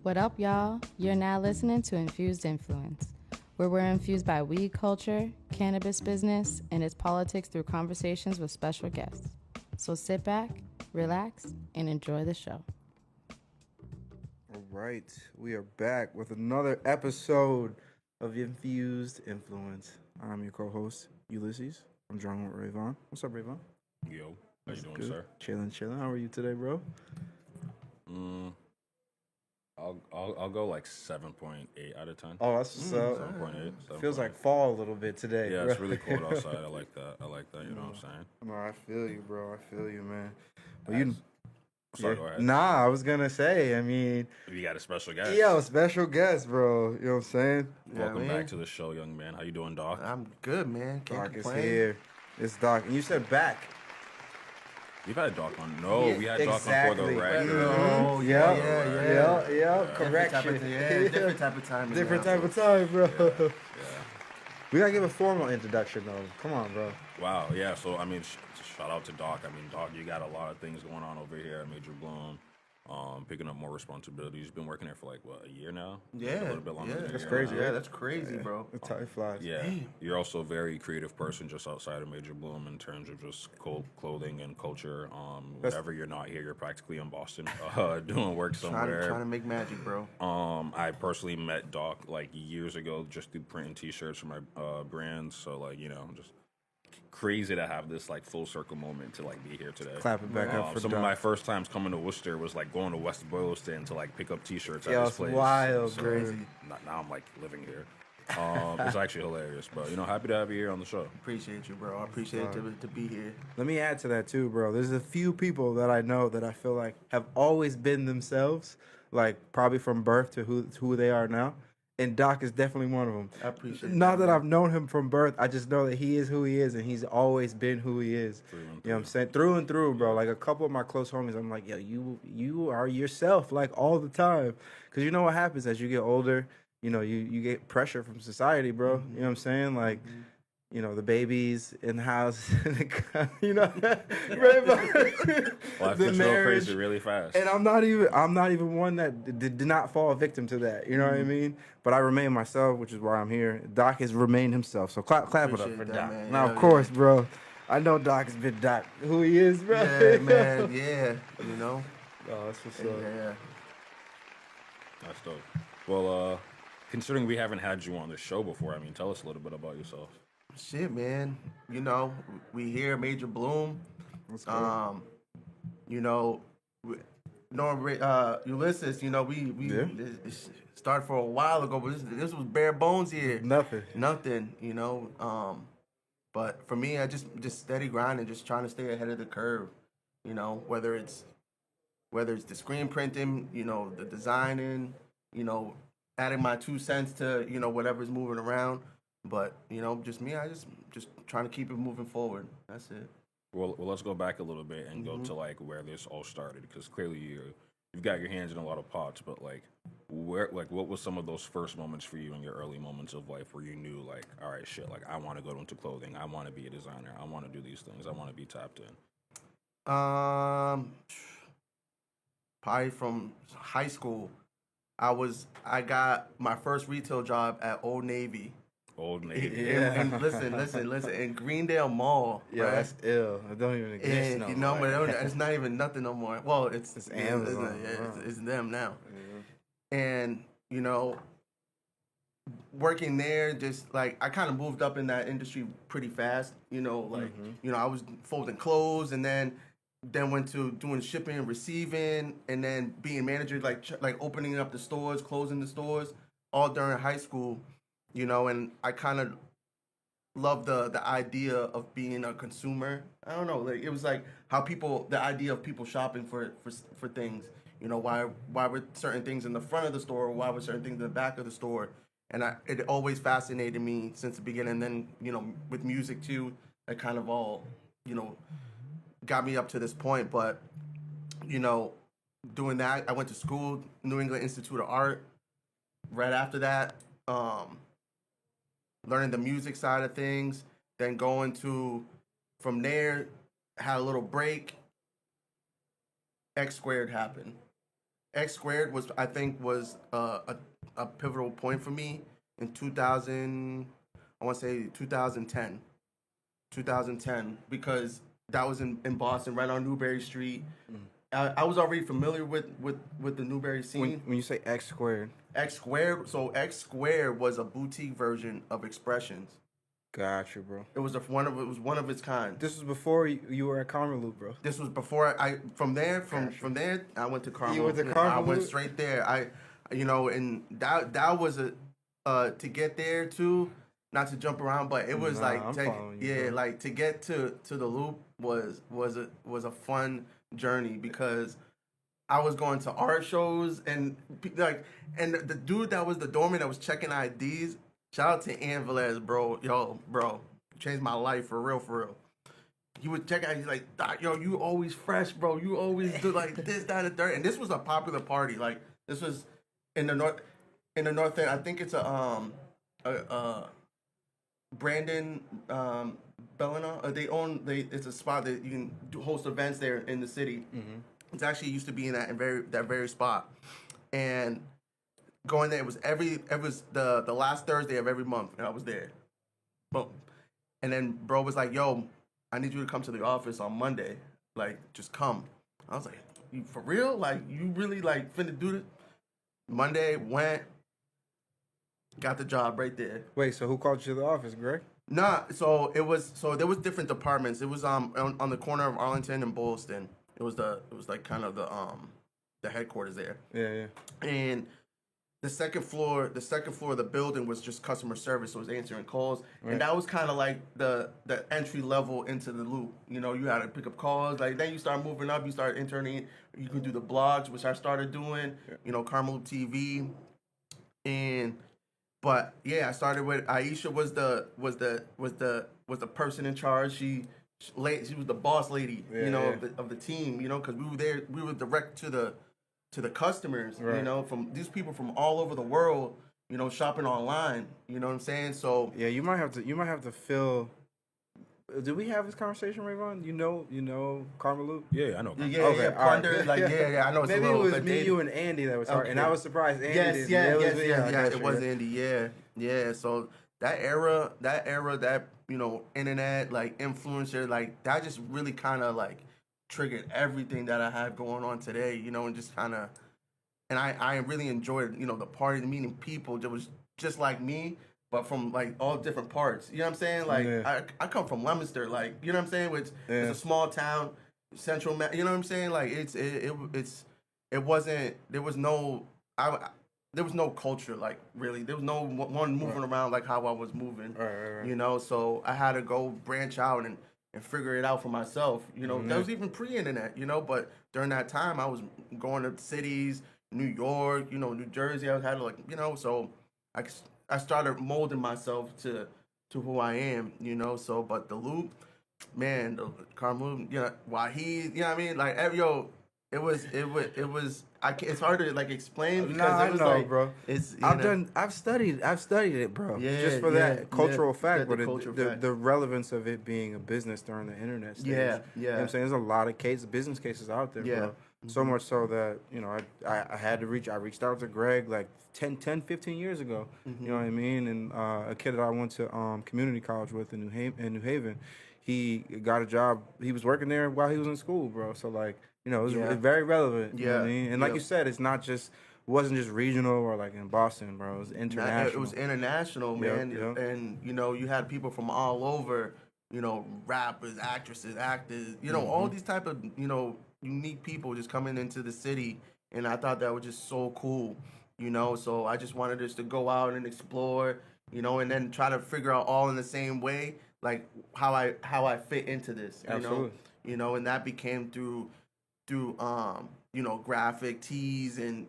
What up, y'all? You're now listening to Infused Influence, where we're infused by weed culture, cannabis business, and its politics through conversations with special guests. So sit back, relax, and enjoy the show. All right, we are back with another episode of Infused Influence. I'm your co-host, Ulysses. I'm joined with Rayvon. What's up, Rayvon? Yo, how you doing, Good. sir? Chilling. How are you today, bro? I'll go like 7.8 out of 10. Oh, that's what's up. 7.8. Feels like fall a little bit today. Yeah, bro. it's really cold outside. I like that. You know what I'm saying? No, I feel you, bro. I feel you, man. But Sorry, go ahead. Nah, I was gonna say. I mean, We got a special guest. yo, special guest, bro. You know what I'm saying? Welcome back to the show, young man. How you doing, Doc? I'm good, man. Can't Doc is complain. here. It's Doc, and you said back. We've had Doc on. No, Yeah, we had Doc on exactly. for the record. Oh, Yeah. Correction. Different type of time. Different type of time, bro. Yeah. We gotta give a formal introduction, though. Come on, bro. Wow. Yeah. So I mean, shout out to Doc. I mean, Doc, you got a lot of things going on over here at Major Bloom. Picking up more responsibilities. You've been working there for like what, a year now? Yeah. A little bit longer. Yeah, than a that's year crazy, now. Yeah, that's crazy, bro. The time flies. Yeah, you're also a very creative person just outside of Major Bloom in terms of just clothing and culture. Whenever you're not here, you're practically in Boston doing work somewhere. Trying to make magic, bro. I personally met Doc like years ago just through printing T-shirts for my brands. So like just crazy to have this like full circle moment to like be here today. Clap it back up for some Doc. of my first times coming to Worcester was like going to West Boylston to like pick up T-shirts at Yeah, this it's place. wild, So, crazy. now I'm like living here. It's actually hilarious, but happy to have you here on the show. Appreciate you, bro. I appreciate it to be here. Let me add to that too, bro. There's a few people that I know that I feel like have always been themselves, like probably from birth to who they are now. And Doc is definitely one of them. I appreciate Not that, that I've known him from birth. I just know that he is who he is, and he's always been who he is. Through and You know what I'm saying? Through and through, bro. Like a couple of my close homies, I'm like, yo, you are yourself, like all the time. Because you know what happens as you get older, you get pressure from society, bro. Mm-hmm. You know what I'm saying? Like, the babies in the house, right? Life The gets real marriage. crazy really fast. And I'm not even one that did not fall victim to that. You know what I mean? But I remain myself, which is why I'm here. Doc has remained himself. So clap it up Appreciate for that, Doc. man. Now, Yeah, of course, bro. I know Doc has been Doc. Who he is, bro. Yeah, man. Yeah, Oh, that's what's up. Yeah. That's dope. Well, considering we haven't had you on the show before, I mean, tell us a little bit about yourself. Shit, man. We here, Major Bloom. Let's go. Ulysses. We Yeah. it started for a while ago, but this was bare bones here. Nothing. Nothing. But for me, I just steady grinding, just trying to stay ahead of the curve. Whether it's the screen printing, the designing, adding my 2 cents to whatever's moving around. But just me, I just trying to keep it moving forward. That's it. Well, let's go back a little bit and go to like where this all started, because clearly you've got your hands in a lot of pots. But like, what was some of those first moments for you in your early moments of life where you knew like, all right, shit, like I want to go into clothing, I want to be a designer, I want to do these things, I want to be tapped in. Probably from high school, I got my first retail job at Old Navy. Old Navy. Yeah. And listen, in Greendale Mall. Yeah, right? that's ill. It don't even exist And no more. it's not even nothing no more. Well, it's Amazon, it's them now. And working there, just like I kind of moved up in that industry pretty fast. I was folding clothes, and then went to doing shipping and receiving, and then being manager, like opening up the stores, closing the stores, all during high school. And I kind of loved the idea of being a consumer. I don't know, like it was like the idea of people shopping for things. Why were certain things in the front of the store, or why were certain things in the back of the store? And it always fascinated me since the beginning. And then with music too, it kind of all got me up to this point. But doing that, I went to school, New England Institute of Art. Right after that, learning the music side of things, then from there, had a little break. X Squared happened. X Squared was, I think, was a pivotal point for me in 2000. I want to say 2010, because that was in Boston, right on Newbury Street. I was already familiar with the Newbury scene. When you say X Squared. X Squared was a boutique version of Expressions. Gotcha, bro. It was one of its kind. This was before you were at Karma Loop, bro. This was before from there I went to Karma. You went to Karma I went Loop? straight there. And that was to get there too. Not to jump around, but it was I'm following you, bro. like to get to the loop was a fun journey, because I was going to art shows and the dude that was the doorman that was checking IDs. Shout out to Ann Velez, bro. Yo, bro, changed my life for real. He would check out. He's like, "Doc, yo, you always fresh, bro. You always do like this, that, and third." And this was a popular party. Like this was in the north end. I think it's a Brandon Bellina. It's a spot that you can host events there in the city. Mm-hmm. It's actually used to be in that very spot, and going there, it was the last Thursday of every month, and I was there. Boom. And then bro was like, "Yo, I need you to come to the office on Monday. Like, just come." I was like, "You for real? Like, you really like finna do this?" Monday went, got the job right there. Wait, so who called you to the office, Greg? Nah, there was different departments. It was on the corner of Arlington and Boylston. It was like kind of the headquarters there. Yeah. And the second floor of the building was just customer service, so it was answering calls, Right. and that was kind of like the entry level into the loop. You know, you had to pick up calls. Like then you start moving up, you start interning. You could do the blogs, which I started doing. Yeah. You know, Karma Loop TV, but yeah, I started with Aisha was the person in charge. She was the boss lady, of the team. You know, because we were direct to the customers, Right. From these people from all over the world, shopping online. You know what I'm saying? So Yeah, you might have to fill. Did we have this conversation, Rayvon? You know Karma Loop? Yeah, I know. yeah, Okay, all right. Plunder, like yeah, I know. It's Maybe a it little was bit me, dated. you, and Andy that was talking, and Okay. I was surprised Andy Yes, did. yeah, Got it you, was Andy, yeah. So that era, that internet, like influencer, like that just really kind of like triggered everything that I have going on today, and just kind of, and I really enjoyed, the party, meeting people that was just like me, but from like all different parts. You know what I'm saying? Like Yeah. I come from Leominster, like you know what I'm saying, which Yeah. is a small town, central. You know what I'm saying? Like it wasn't. There was no. There was no culture, like really. There was no one moving around like how I was moving. Right. So I had to go branch out and figure it out for myself. Mm-hmm. That was even pre-internet. But during that time I was going to cities, New York, New Jersey. I had to so I started molding myself to who I am. So but the loop, man, the Karma Loop, Wahid, you know what I mean? Like it was. It's hard to like explain because Nah, it was I know, like, bro. It's I've studied it, bro. Yeah, just for yeah, that cultural yeah, fact, the but cultural the fact. the relevance of it being a business during the internet stage. Yeah, You know what I'm saying? There's a lot of business cases out there, Yeah. bro. So much so that, I had to I reached out to Greg like 10, 15 years ago. You know what I mean? And a kid that I went to community college with in New Haven, he got a job. He was working there while he was in school, bro. So like, it was very relevant. You know what I mean? And like you said, it wasn't just regional or like in Boston, bro. It was international. It was international, man. Yep. And you had people from all over, rappers, actresses, actors, all these type of, unique people just coming into the city, and I thought that was just so cool, so I just wanted us to go out and explore, and then try to figure out all in the same way, like how I fit into this, Absolutely. And that became through graphic tees and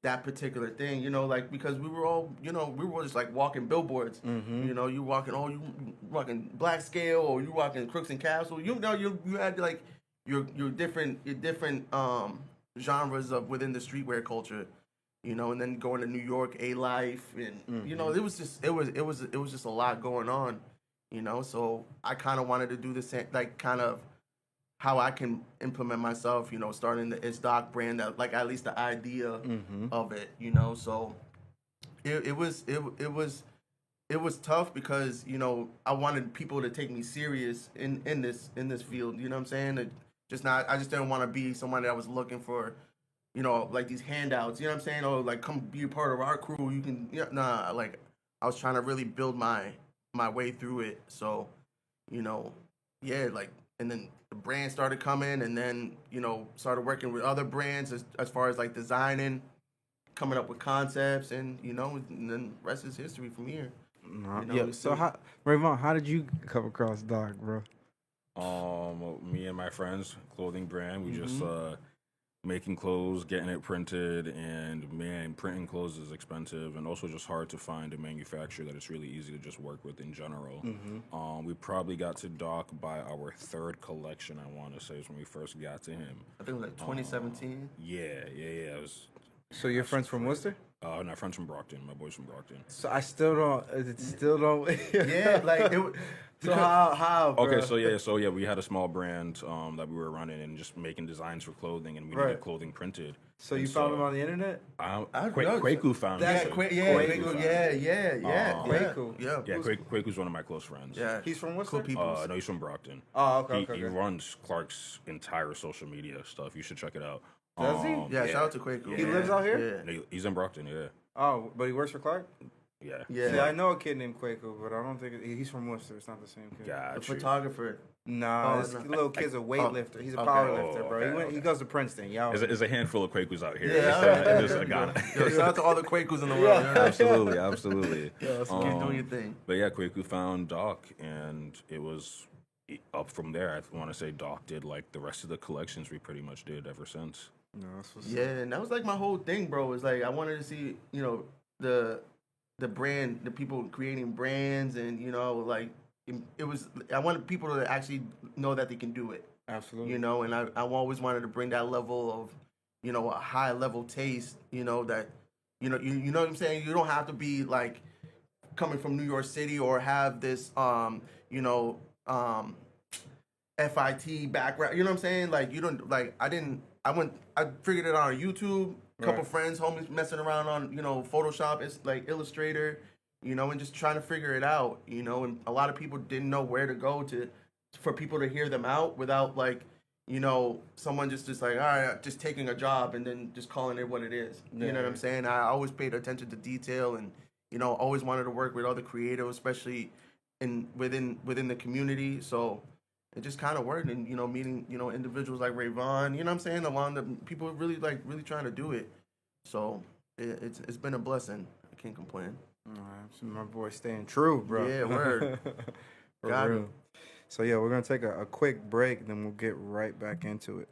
that particular thing, like because we were all we were just like walking billboards. You walking Black Scale, or you walking Crooks and Castle. You had like your different genres of within the streetwear culture, and then going to New York, A Life, and it was just a lot going on, so I kind of wanted to do the same, like kind of how I can implement myself, starting the It's Doc brand, that like at least the idea of it, So it was tough because I wanted people to take me serious in this field. You know what I'm saying? I just didn't want to be someone that was looking for like these handouts. You know what I'm saying? Oh, like come be a part of our crew. You can nah. Like I was trying to really build my way through it. So you know, yeah, like and then the brand started coming, and then started working with other brands as far as like designing, coming up with concepts, and then rest is history from here. Yeah. So Rayvon, how did you come across Doc, bro? Me and my friends, clothing brand, we just Mm-hmm. making clothes, getting it printed, and man, printing clothes is expensive and also just hard to find a manufacturer that it's really easy to just work with in general. We probably got to Doc by our third collection, I want to say, is when we first got to him. I think it was like 2017. Yeah. It was, So your friends from Worcester? no, friends from Brockton. My boys from Brockton. So I still don't. It still don't. Yeah, like it. So how? Bro? Okay, so yeah, we had a small brand that we were running and just making designs for clothing, and we needed Right. clothing printed. So you found them on the internet? Quaku found That's me. Quaku. Yeah. Quaku. Yeah. Yeah, Quaku's one of my close friends. Yeah. He's from Worcester? Cool people. No, he's from Brockton. Oh, okay. He runs Clark's entire social media stuff. You should check it out. Does he? Yeah, shout out to Quaku. He lives out here? And he's in Brockton, yeah. Oh, but he works for Clark? Yeah. Yeah. See, I know a kid named Quaku, but I don't think he's from Worcester. It's not the same kid. The Gotcha. photographer. Nah, Oh, this no. little kid's a weightlifter. He's a Okay. power lifter, bro. okay, He goes to Princeton, y'all. There's a handful of Quakus out here. Yeah. Just Ghana. Yo, shout out to all the Quakus in the world. Yeah. Absolutely, absolutely. Yeah, so keep doing your thing. But yeah, Quaku found Doc, and it was up from there. I want to say Doc did like the rest of the collections we pretty much did ever since. No, that's what's Yeah, and that was like my whole thing, bro. Is like I wanted to see, the brand, the people creating brands, and like it was. I wanted people to actually know that they can do it, absolutely. and I always wanted to bring that level of, a high level taste, that, you know what I'm saying. You don't have to be like coming from New York City or have this, FIT background. You know what I'm saying? Like you don't like. I figured it out on YouTube. Couple Right. friends, homies messing around on Photoshop. It's like Illustrator, and just trying to figure it out. And a lot of people didn't know where to go for people to hear them out without like someone just like, all right, just taking a job and then just calling it what it is. You know what I'm saying? I always paid attention to detail and always wanted to work with other creatives, especially within the community. So it just kind of worked, and meeting individuals like Rayvon, you know what I'm saying, along the people really trying to do it. So it's been a blessing. I can't complain. All right, so my boy staying true, bro. Yeah, word. For Got real. him. So yeah, we're gonna take a quick break, then we'll get right back into it.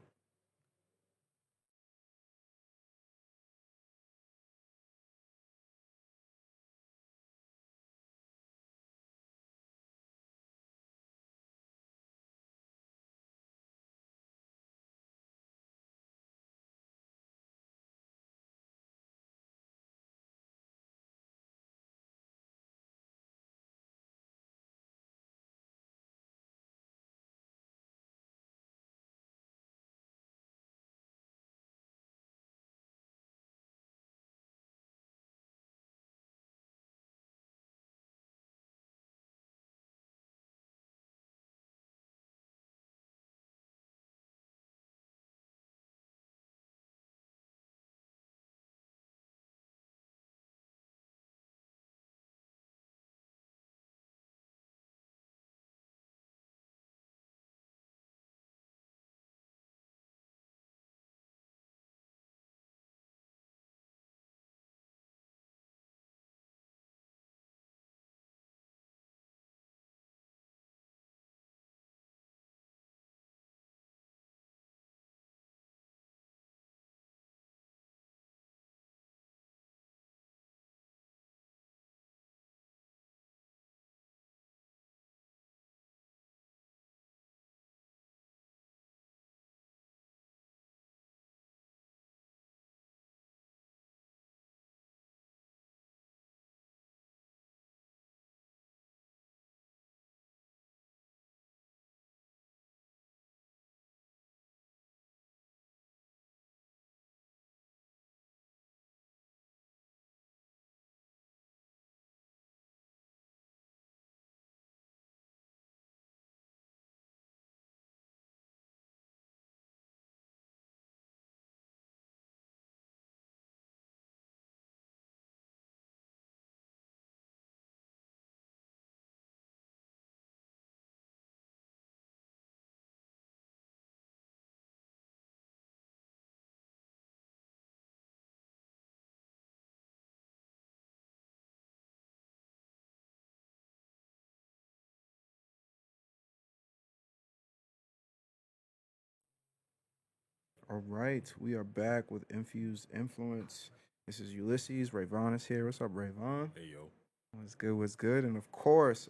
All right, we are back with Infused Influence. This is Ulysses. Rayvon is here. What's up, Rayvon? Hey yo. What's good? What's good? And of course,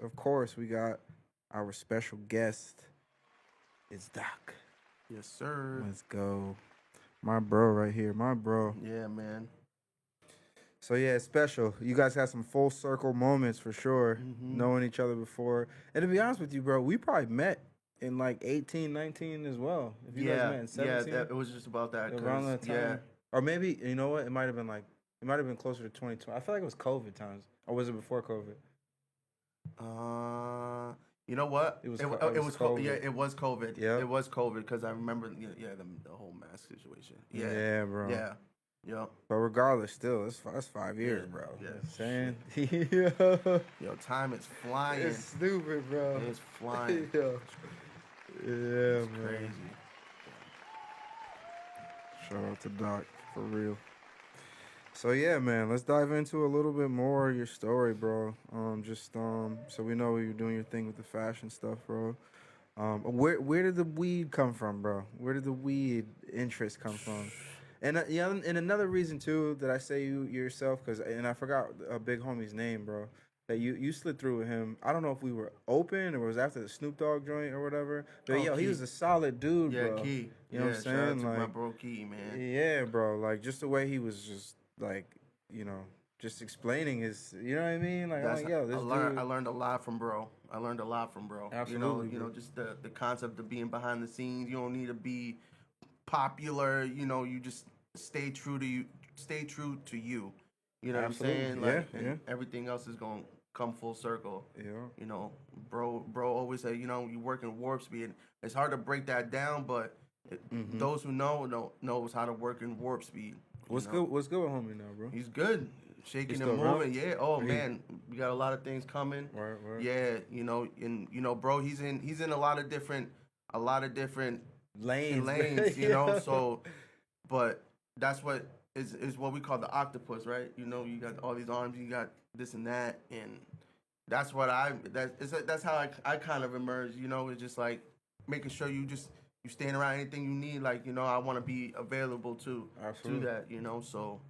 we got our special guest. It's Doc. Yes, sir. Let's go. My bro right here. My bro. Yeah, man. So yeah, it's special. You guys had some full circle moments for sure, knowing each other before. And to be honest with you, bro, we probably met in like 18, 19 as well. If you guys met in 17. Yeah, it was just about that. Around that time. Yeah. Or maybe, you know what? It might have been closer to 2020. I feel like it was COVID times. Or was it before COVID? You know what? It was COVID. Yeah, it was COVID. Yeah. It was COVID because I remember, the whole mask situation. Yeah. Yeah, bro. Yeah. Yep. But regardless, still, that's 5 years, bro. Yeah. You know what I'm saying? Yo, time is flying. It's stupid, bro. It's flying. Yeah, It's man. crazy. Shout out to Doc, for real. So yeah, man, let's dive into a little bit more of your story, bro. So we know you're doing your thing with the fashion stuff, bro. Where did the weed come from, bro? Where did the weed interest come from? And and another reason too that I say you yourself, and I forgot a big homie's name, bro. That you slid through with him. I don't know if we were open or it was after the Snoop Dogg joint or whatever. But he Key. was a solid dude, bro. Key. You know what I'm saying? Shout out to Like, my bro Key, man. yeah, bro. Like, just the way he was just, like, just explaining his, you know what I mean? Like, I'm like, yo, this I learned a lot from bro. Absolutely, You know, bro. just the concept of being behind the scenes. You don't need to be popular. You just stay true to you. Stay true to you. You know Absolutely. what I'm saying? Like, and everything else is gonna come full circle. Yeah. Bro always say, you work in warp speed. It's hard to break that down, but those who knows how to work in warp speed. What's good with homie now, bro? He's good. Shaking still and around? moving. Yeah. Oh man, we got a lot of things coming. Word. Yeah, and bro, he's in a lot of different Lanes. So but that's what is what we call the octopus, right? You got all these arms, you got this and that, and that's what that's how I kind of emerged. It's just like making sure you stand around anything you need. Like, I want to be available to that. So,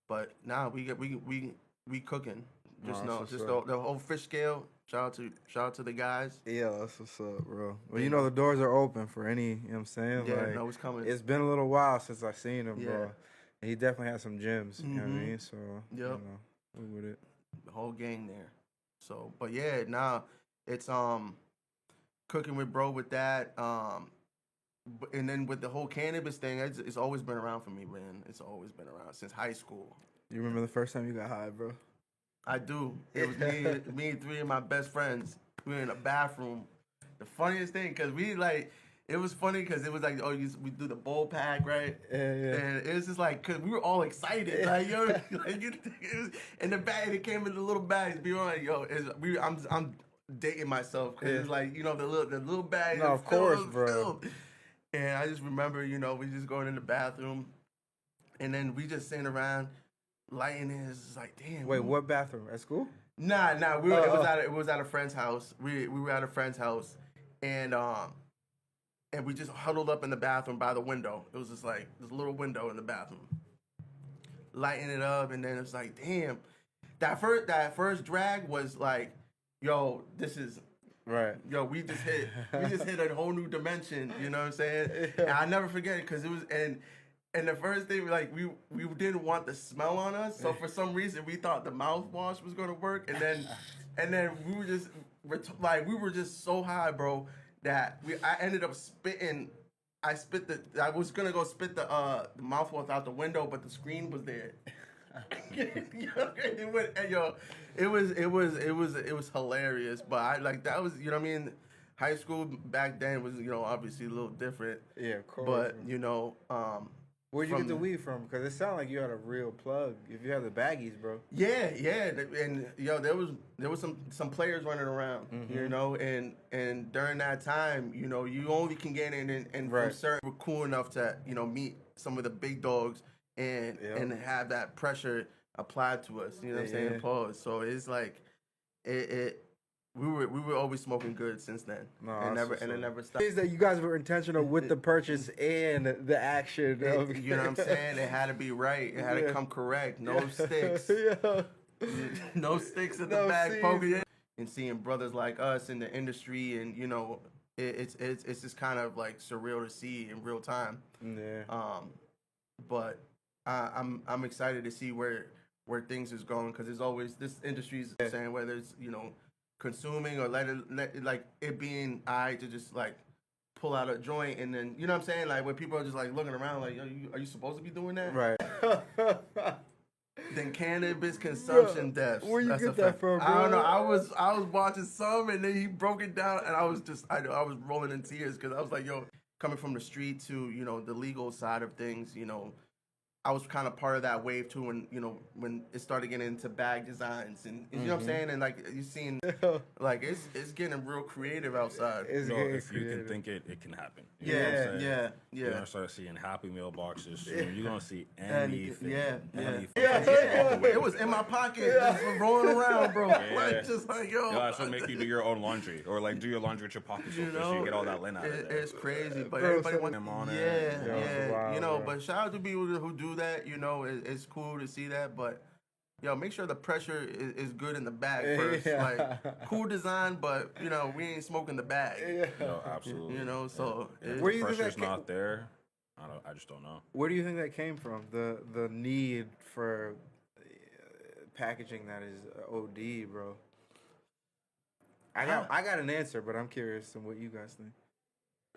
but now we cooking. Just the whole fish scale. Shout out to the guys. Yeah, that's what's up, bro. Well, the doors are open for any, you know what I'm saying? Yeah, like, no, it's coming. It's been a little while since I seen him, Yeah. bro. And he definitely has some gems, you know what I mean? So, Yep. we with it. The whole gang there. So, but yeah, now it's cooking with bro with that. And then with the whole cannabis thing, it's always been around for me, man. It's always been around since high school. You remember the first time you got high, bro? I do. It was me and three of my best friends. We were in a bathroom. The funniest thing, it was funny because it was like, we do the bowl pack, right? Yeah. And it was just like, because we were all excited. Like, it was in the bag, it came in the little bags. We were like, I'm dating myself because it's like, the little bag. No, of course, bro. Filled. And I just remember, we just going in the bathroom, and then we just sitting around, lighting it. It's like, damn. Wait, what bathroom? At school? Nah. It was at a friend's house. We were at a friend's house, and we just huddled up in the bathroom by the window. It was just like this little window in the bathroom, lighting it up, and then it's like, damn. That first drag was like, yo, this is. Right. Yo, we just hit a whole new dimension. You know what I'm saying? And I never forget it because it was and the first thing we didn't want the smell on us, so for some reason we thought the mouthwash was gonna work, and then we were just so high, bro, that I ended up spitting. I was gonna go spit the mouthwash out the window, but the screen was there. It was hilarious, but that was, you know what I mean. High school back then was, obviously a little different. Yeah, of course. But where'd you get the weed from? Because it sounded like you had a real plug. If you had the baggies, bro. Yeah, and there was some players running around, and during that time, you only can get in and Right. from certain, we're cool enough to meet some of the big dogs and have that pressure applied to us. You know what I'm saying? Yeah. Pause. So it's like it we were always smoking good since then. No, and that's it what's never stopped. Is that you guys were intentional with the purchase and the action? You know what I'm saying? It had to be right. It had to come correct. No sticks. Yeah. No sticks in the No back seeds. poking it. And seeing brothers like us in the industry, and it's just kind of like surreal to see in real time. Yeah. But I'm excited to see where things is going, because there's always this industry's saying whether it's consuming or let it like it being to just like pull out a joint, and then what I'm saying, like when people are just like looking around like, are you supposed to be doing that? Right. Then cannabis consumption deaths. Where you That's get a that fact. from, bro? I don't know. I was watching some, and then he broke it down, and I was rolling in tears, because I was like, yo, coming from the street to the legal side of things, I was kind of part of that wave too, when it started getting into bag designs, and you know what I'm saying, and like you seen, like it's getting real creative outside. It's if you creative. can think it, it can happen. You know what I'm saying? Yeah. You're gonna start seeing Happy Meal boxes soon. You're gonna see anything. Anything. It was in my pocket, just rolling around, bro. Yeah. Like just like yo. That's what make you do your own laundry, or like do your laundry with your pockets open, so you get all that lint out of there. It's crazy, but Bro, everybody so- wants Them on it. Yeah, it's wild, bro. But shout out to people who do that. It's cool to see that, but make sure the pressure is good in the bag first. Yeah. Like cool design, but we ain't smoking the bag. No, absolutely. So If Where the do you think pressure's that not there, I just don't know. Where do you think that came from? The need for packaging that is OD, bro. I got an answer, but I'm curious on what you guys think.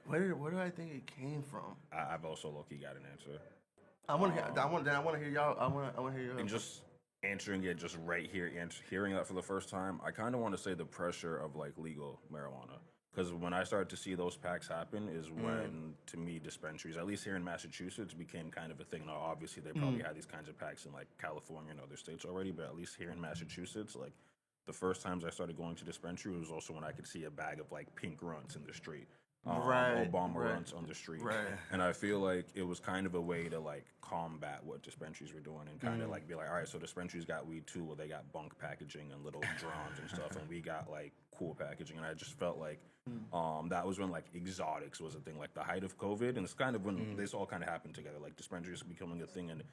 Where do I think it came from? I've also low-key got an answer. I want to hear y'all. I want to hear y'all. And just answering it just right here and hearing that for the first time, I kind of want to say the pressure of like legal marijuana. Because when I started to see those packs happen is when, to me, dispensaries, at least here in Massachusetts, became kind of a thing. Now, obviously, they probably had these kinds of packs in like California and other states already, but at least here in Massachusetts, like the first times I started going to dispensary was also when I could see a bag of like pink runts in the street. Obama runs on the street. Right. And I feel like it was kind of a way to like combat what dispensaries were doing and kind of like be like, all right, so dispensaries got weed too. Well, they got bunk packaging and little drums and stuff, and we got like cool packaging. And I just felt like that was when like exotics was a thing, like the height of COVID. And it's kind of when this all kind of happened together, like dispensaries becoming a thing. And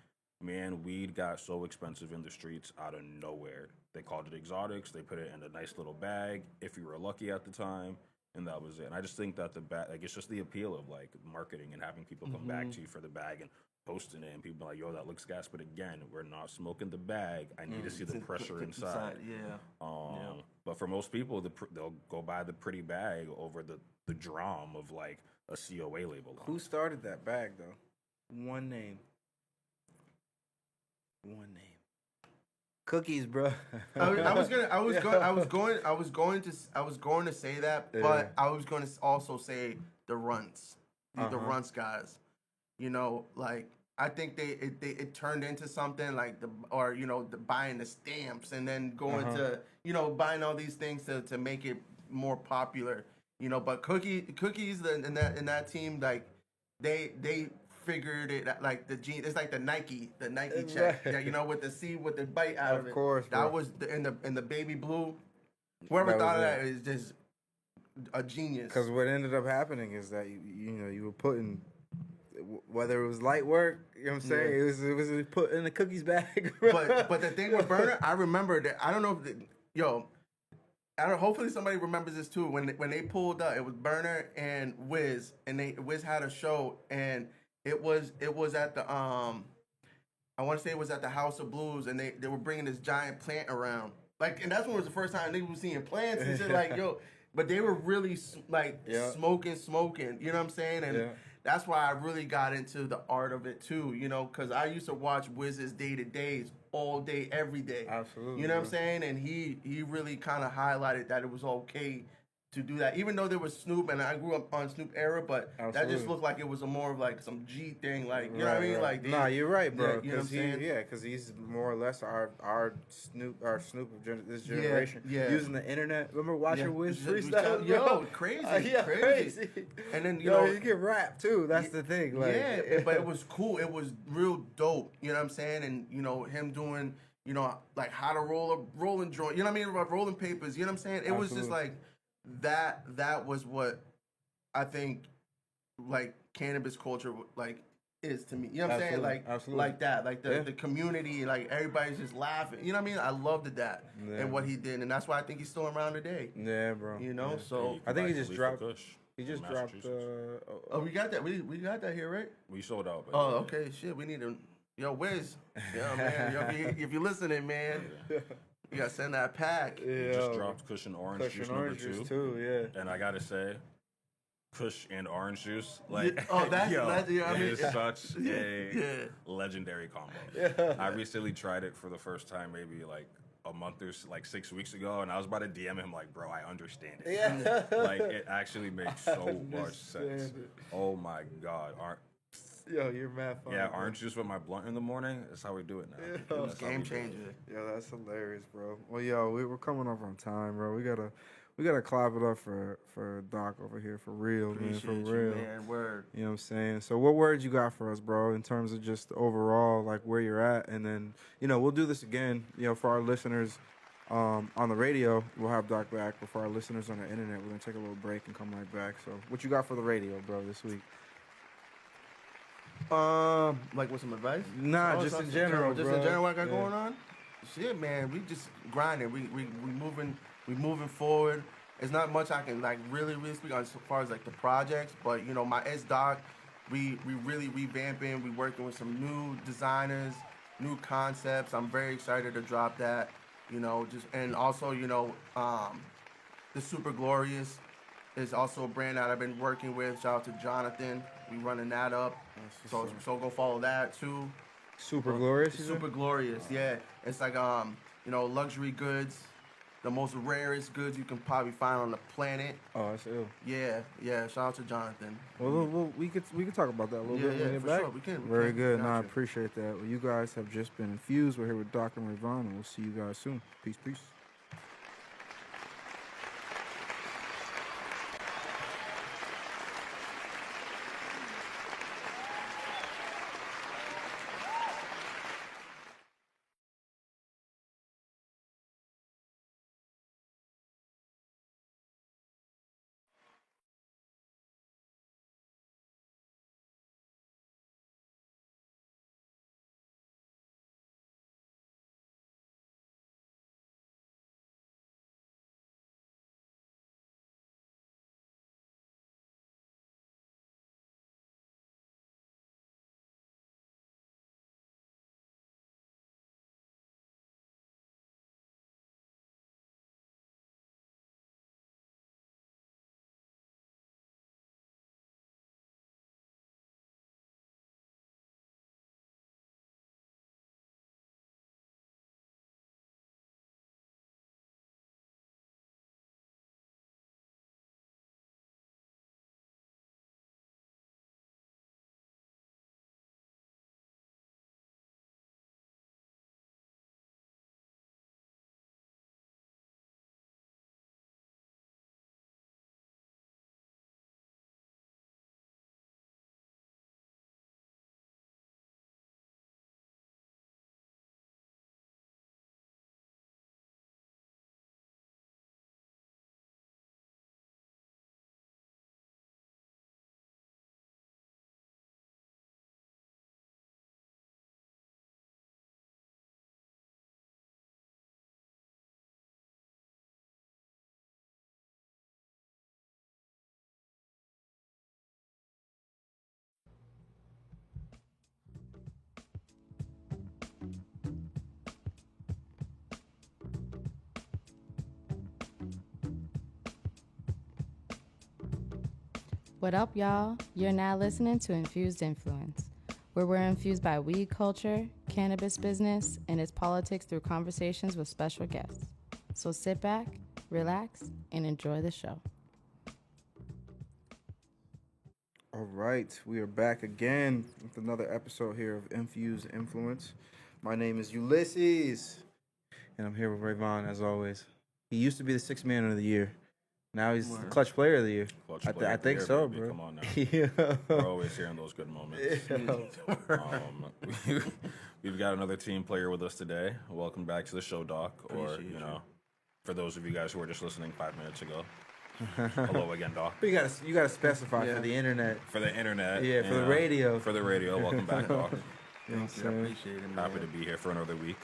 man, weed got so expensive in the streets out of nowhere. They called it exotics. They put it in a nice little bag if you were lucky at the time. And that was it. And I just think that it's just the appeal of like marketing and having people come back to you for the bag and posting it, and people are like, yo, that looks gas. But again, we're not smoking the bag. I need to see the pressure inside. But for most people, they'll go buy the pretty bag over the drum of like a COA label. Who started that bag though? One name. Cookies, bro. I was going to say that, but I was going to also say the runts, the runts guys. Like I think it turned into something like the buying the stamps and then going to buying all these things to make it more popular. But cookies in that team, like they figured it like the gene. It's like the Nike check, with the C with the bite out of it. Of course, bro. That was in the baby blue. Whoever thought of that is just a genius. Because what ended up happening is that you were putting, whether it was light work, you know what I'm saying, it was put in the cookies bag. but the thing with Burner, I remember that. I don't know if hopefully somebody remembers this too. When they pulled up, it was Burner and Wiz, and Wiz had a show, and it was at the I want to say it was at the House of Blues, and they were bringing this giant plant around, like, and that's when it was the first time they were seeing plants and shit, like but they were really smoking, you know what I'm saying, and that's why I really got into the art of it too, because I used to watch Wiz's day-to-days all day, every day. Absolutely. You know what I'm saying? And he really kind of highlighted that it was okay to do that, even though there was Snoop, and I grew up on Snoop era, but that just looked like it was more of like some G thing, like you know what I mean? Like nah, you're right, bro. You know what I'm saying? Because he's more or less our Snoop of this generation. Using the internet. Remember watching Wiz freestyle? Yo, crazy, crazy. And then he can rap too. That's the thing. Like, but it was cool. It was real dope. You know what I'm saying? And him doing you know, like how to roll a rolling joint. You know what I mean? About rolling papers. You know what I'm saying? It was just Absolutely. like that was what I think like cannabis culture like is to me. You know what I'm saying? Absolutely. Like Absolutely. like that. Like Yeah. the community, like everybody's just laughing. You know what I mean? I loved that Yeah. and what he did, and that's why I think he's still around today. Yeah, bro. You know, Yeah. so I think he just dropped. Kush, He just from dropped. Massachusetts. oh, we got that. We got that here, right? We sold out. But Oh, yeah. okay. Shit, we need to. Yo, Wiz. Yeah, man. Yo, if you're listening, man, you gotta send that pack. We just dropped Kush and Orange Kush Juice and orange number 2. juice too. Yeah. And I gotta say, Kush and Orange Juice, like, that's legendary. I it mean, is such a yeah. legendary combo. I recently tried it for the first time, maybe like a month or like 6 weeks ago, and I was about to DM him like, bro, I understand it. Yeah. Like, it actually makes so much sense. Understand it. Oh my god, Yo, you're mad funny. yeah, bro. orange juice with my blunt in the morning. That's how we do it now. Yeah. That's how we Game do it. changer. Yo, that's hilarious, bro. Well, yo, we're coming up on time, bro. We gotta clap it up for Doc over here for real, man, for Appreciate you, real. man. Word. You know what I'm saying? So what words you got for us, bro, in terms of just overall, like where you're at? And then, you know, we'll do this again, you know, for our listeners on the radio, we'll have Doc back. But for our listeners on the internet, we're going to take a little break and come right back. So what you got for the radio, bro, this week? Like with some advice? Nah, just in general, Just bro. in general, what I got Yeah. going on? Shit, man, we just grinding. We moving forward. It's not much I can like really speak on as far as like the projects, but you know, my S Doc, we really revamping. We working with some new designers, new concepts. I'm very excited to drop that. You know, just and also you know, the Super Glorious is also a brand that I've been working with. Shout out to Jonathan. We running that up. So go follow that too. Super glorious. you said? Super Glorious, yeah. It's like you know, luxury goods, the most rarest goods you can probably find on the planet. Oh, that's ill. Yeah. Shout out to Jonathan. Well, we could talk about that a little bit when we get for back. sure. We can. Very good. No, I Gotcha. appreciate that. Well, you guys have just been infused. We're here with Dr. Ravon, and we'll see you guys soon. Peace. What up, y'all? You're now listening to Infused Influence, where we're infused by weed culture, cannabis business, and its politics through conversations with special guests. So sit back, relax, and enjoy the show. All right, we are back again with another episode here of Infused Influence. My name is Ulysses, and I'm here with Rayvon as always. He used to be the sixth man of the year. Now he's the clutch player of the year. Clutch I player of the think year, so, baby. bro. Come on now. Yeah. We're always hearing those good moments. We've got another team player with us today. Welcome back to the show, Doc. Or, you know, for those of you guys who were just listening 5 minutes ago, hello again, Doc. But you gotta specify for the internet. For the internet. Yeah, for the radio. For the radio. Welcome back, Doc. Thank you. I appreciate it, man. Happy to be here for another week.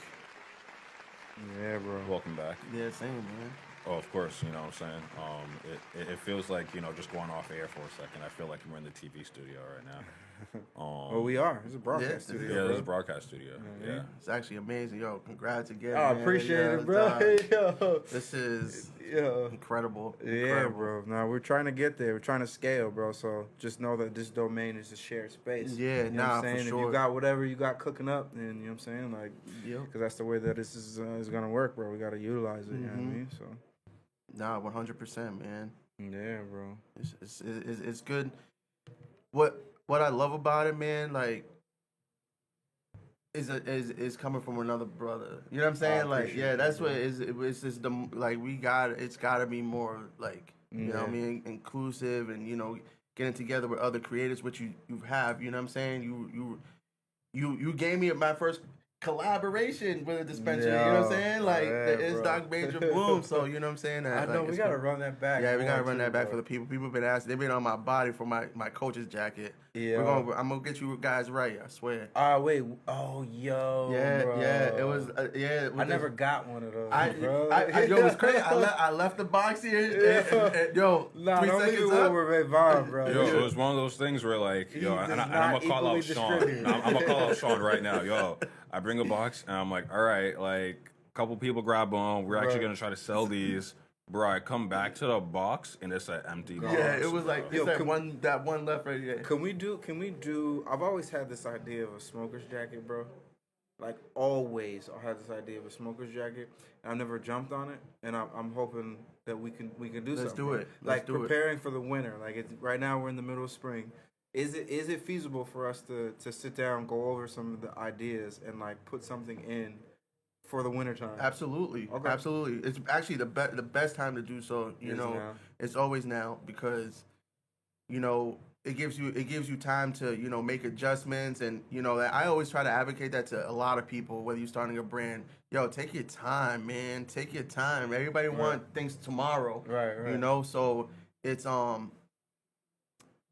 Yeah, bro. Welcome back. Yeah, same, man. Oh, of course, you know what I'm saying? It feels like, you know, just going off air for a second. I feel like we're in the TV studio right now. Oh, we are. It's a broadcast studio. Yeah, this is a broadcast studio. Yeah. It's actually amazing. Yo, congrats again. Oh, I man. appreciate Yeah, it, bro. Yo. This is Yeah. incredible. Yeah, Incredible. bro. No, we're trying to get there. We're trying to scale, bro. So just know that this domain is a shared space. Yeah, you know what I'm saying? for If sure. you got whatever you got cooking up, then you know what I'm saying? Like, Yep. because that's the way that this is gonna work, bro. We gotta utilize it. You know what I mean? So. Nah, 100%, man. Yeah, bro. It's good. What I love about it, man, like, is coming from another brother. You know what I'm saying? Like, appreciate yeah, it, that's bro. what it's just the like it's got to be more like you know what I mean, inclusive and you know getting together with other creators, which you have. You know what I'm saying? You gave me my first collaboration with a dispensary. You know what I'm saying? Like it's bro. Doc Major Bloom. So you know what I'm saying? I know like, we it's gotta cool. run that back. Yeah, we gotta more, run too, that back bro. for the people. People been asking. They've been on my body for my coach's jacket. Yeah. I'm gonna get you guys right. I swear. Wait. Oh, yo. Yeah, bro. yeah. It was. I never got one of those, bro. Yo, it's crazy. I left the box here. And, yo, Nah, 3 don't leave seconds it up. with Ravon, bro. Yo, it was one of those things where, like, yo, does and I'm not going to call equally out Sean. distribute. I'm going to call out Sean right now. Yo, I bring a box, and I'm like, all right, like, a couple people grab them. We're actually Right. going to try to sell these. Bro, I come back to the box, and it's an empty box. Yeah, it was bro. like Yo, it's can- that one left right there. Can we do? I've always had this idea of a smoker's jacket, bro. Like always, I had this idea of a smoker's jacket. And I never jumped on it, and I'm hoping that we can do Let's something. do bro. it. Let's Like do it. preparing for the winter. Like it's right now we're in the middle of spring. Is it feasible for us to sit down, go over some of the ideas, and like put something in for the wintertime? Absolutely, Okay. absolutely. It's actually the best time to do so. You Is know, now. it's always now because, you know, it gives you time to you know make adjustments and you know I always try to advocate that to a lot of people. Whether you're starting a brand, yo, take your time, man. Take your time. Everybody want things tomorrow. Right. You know, so it's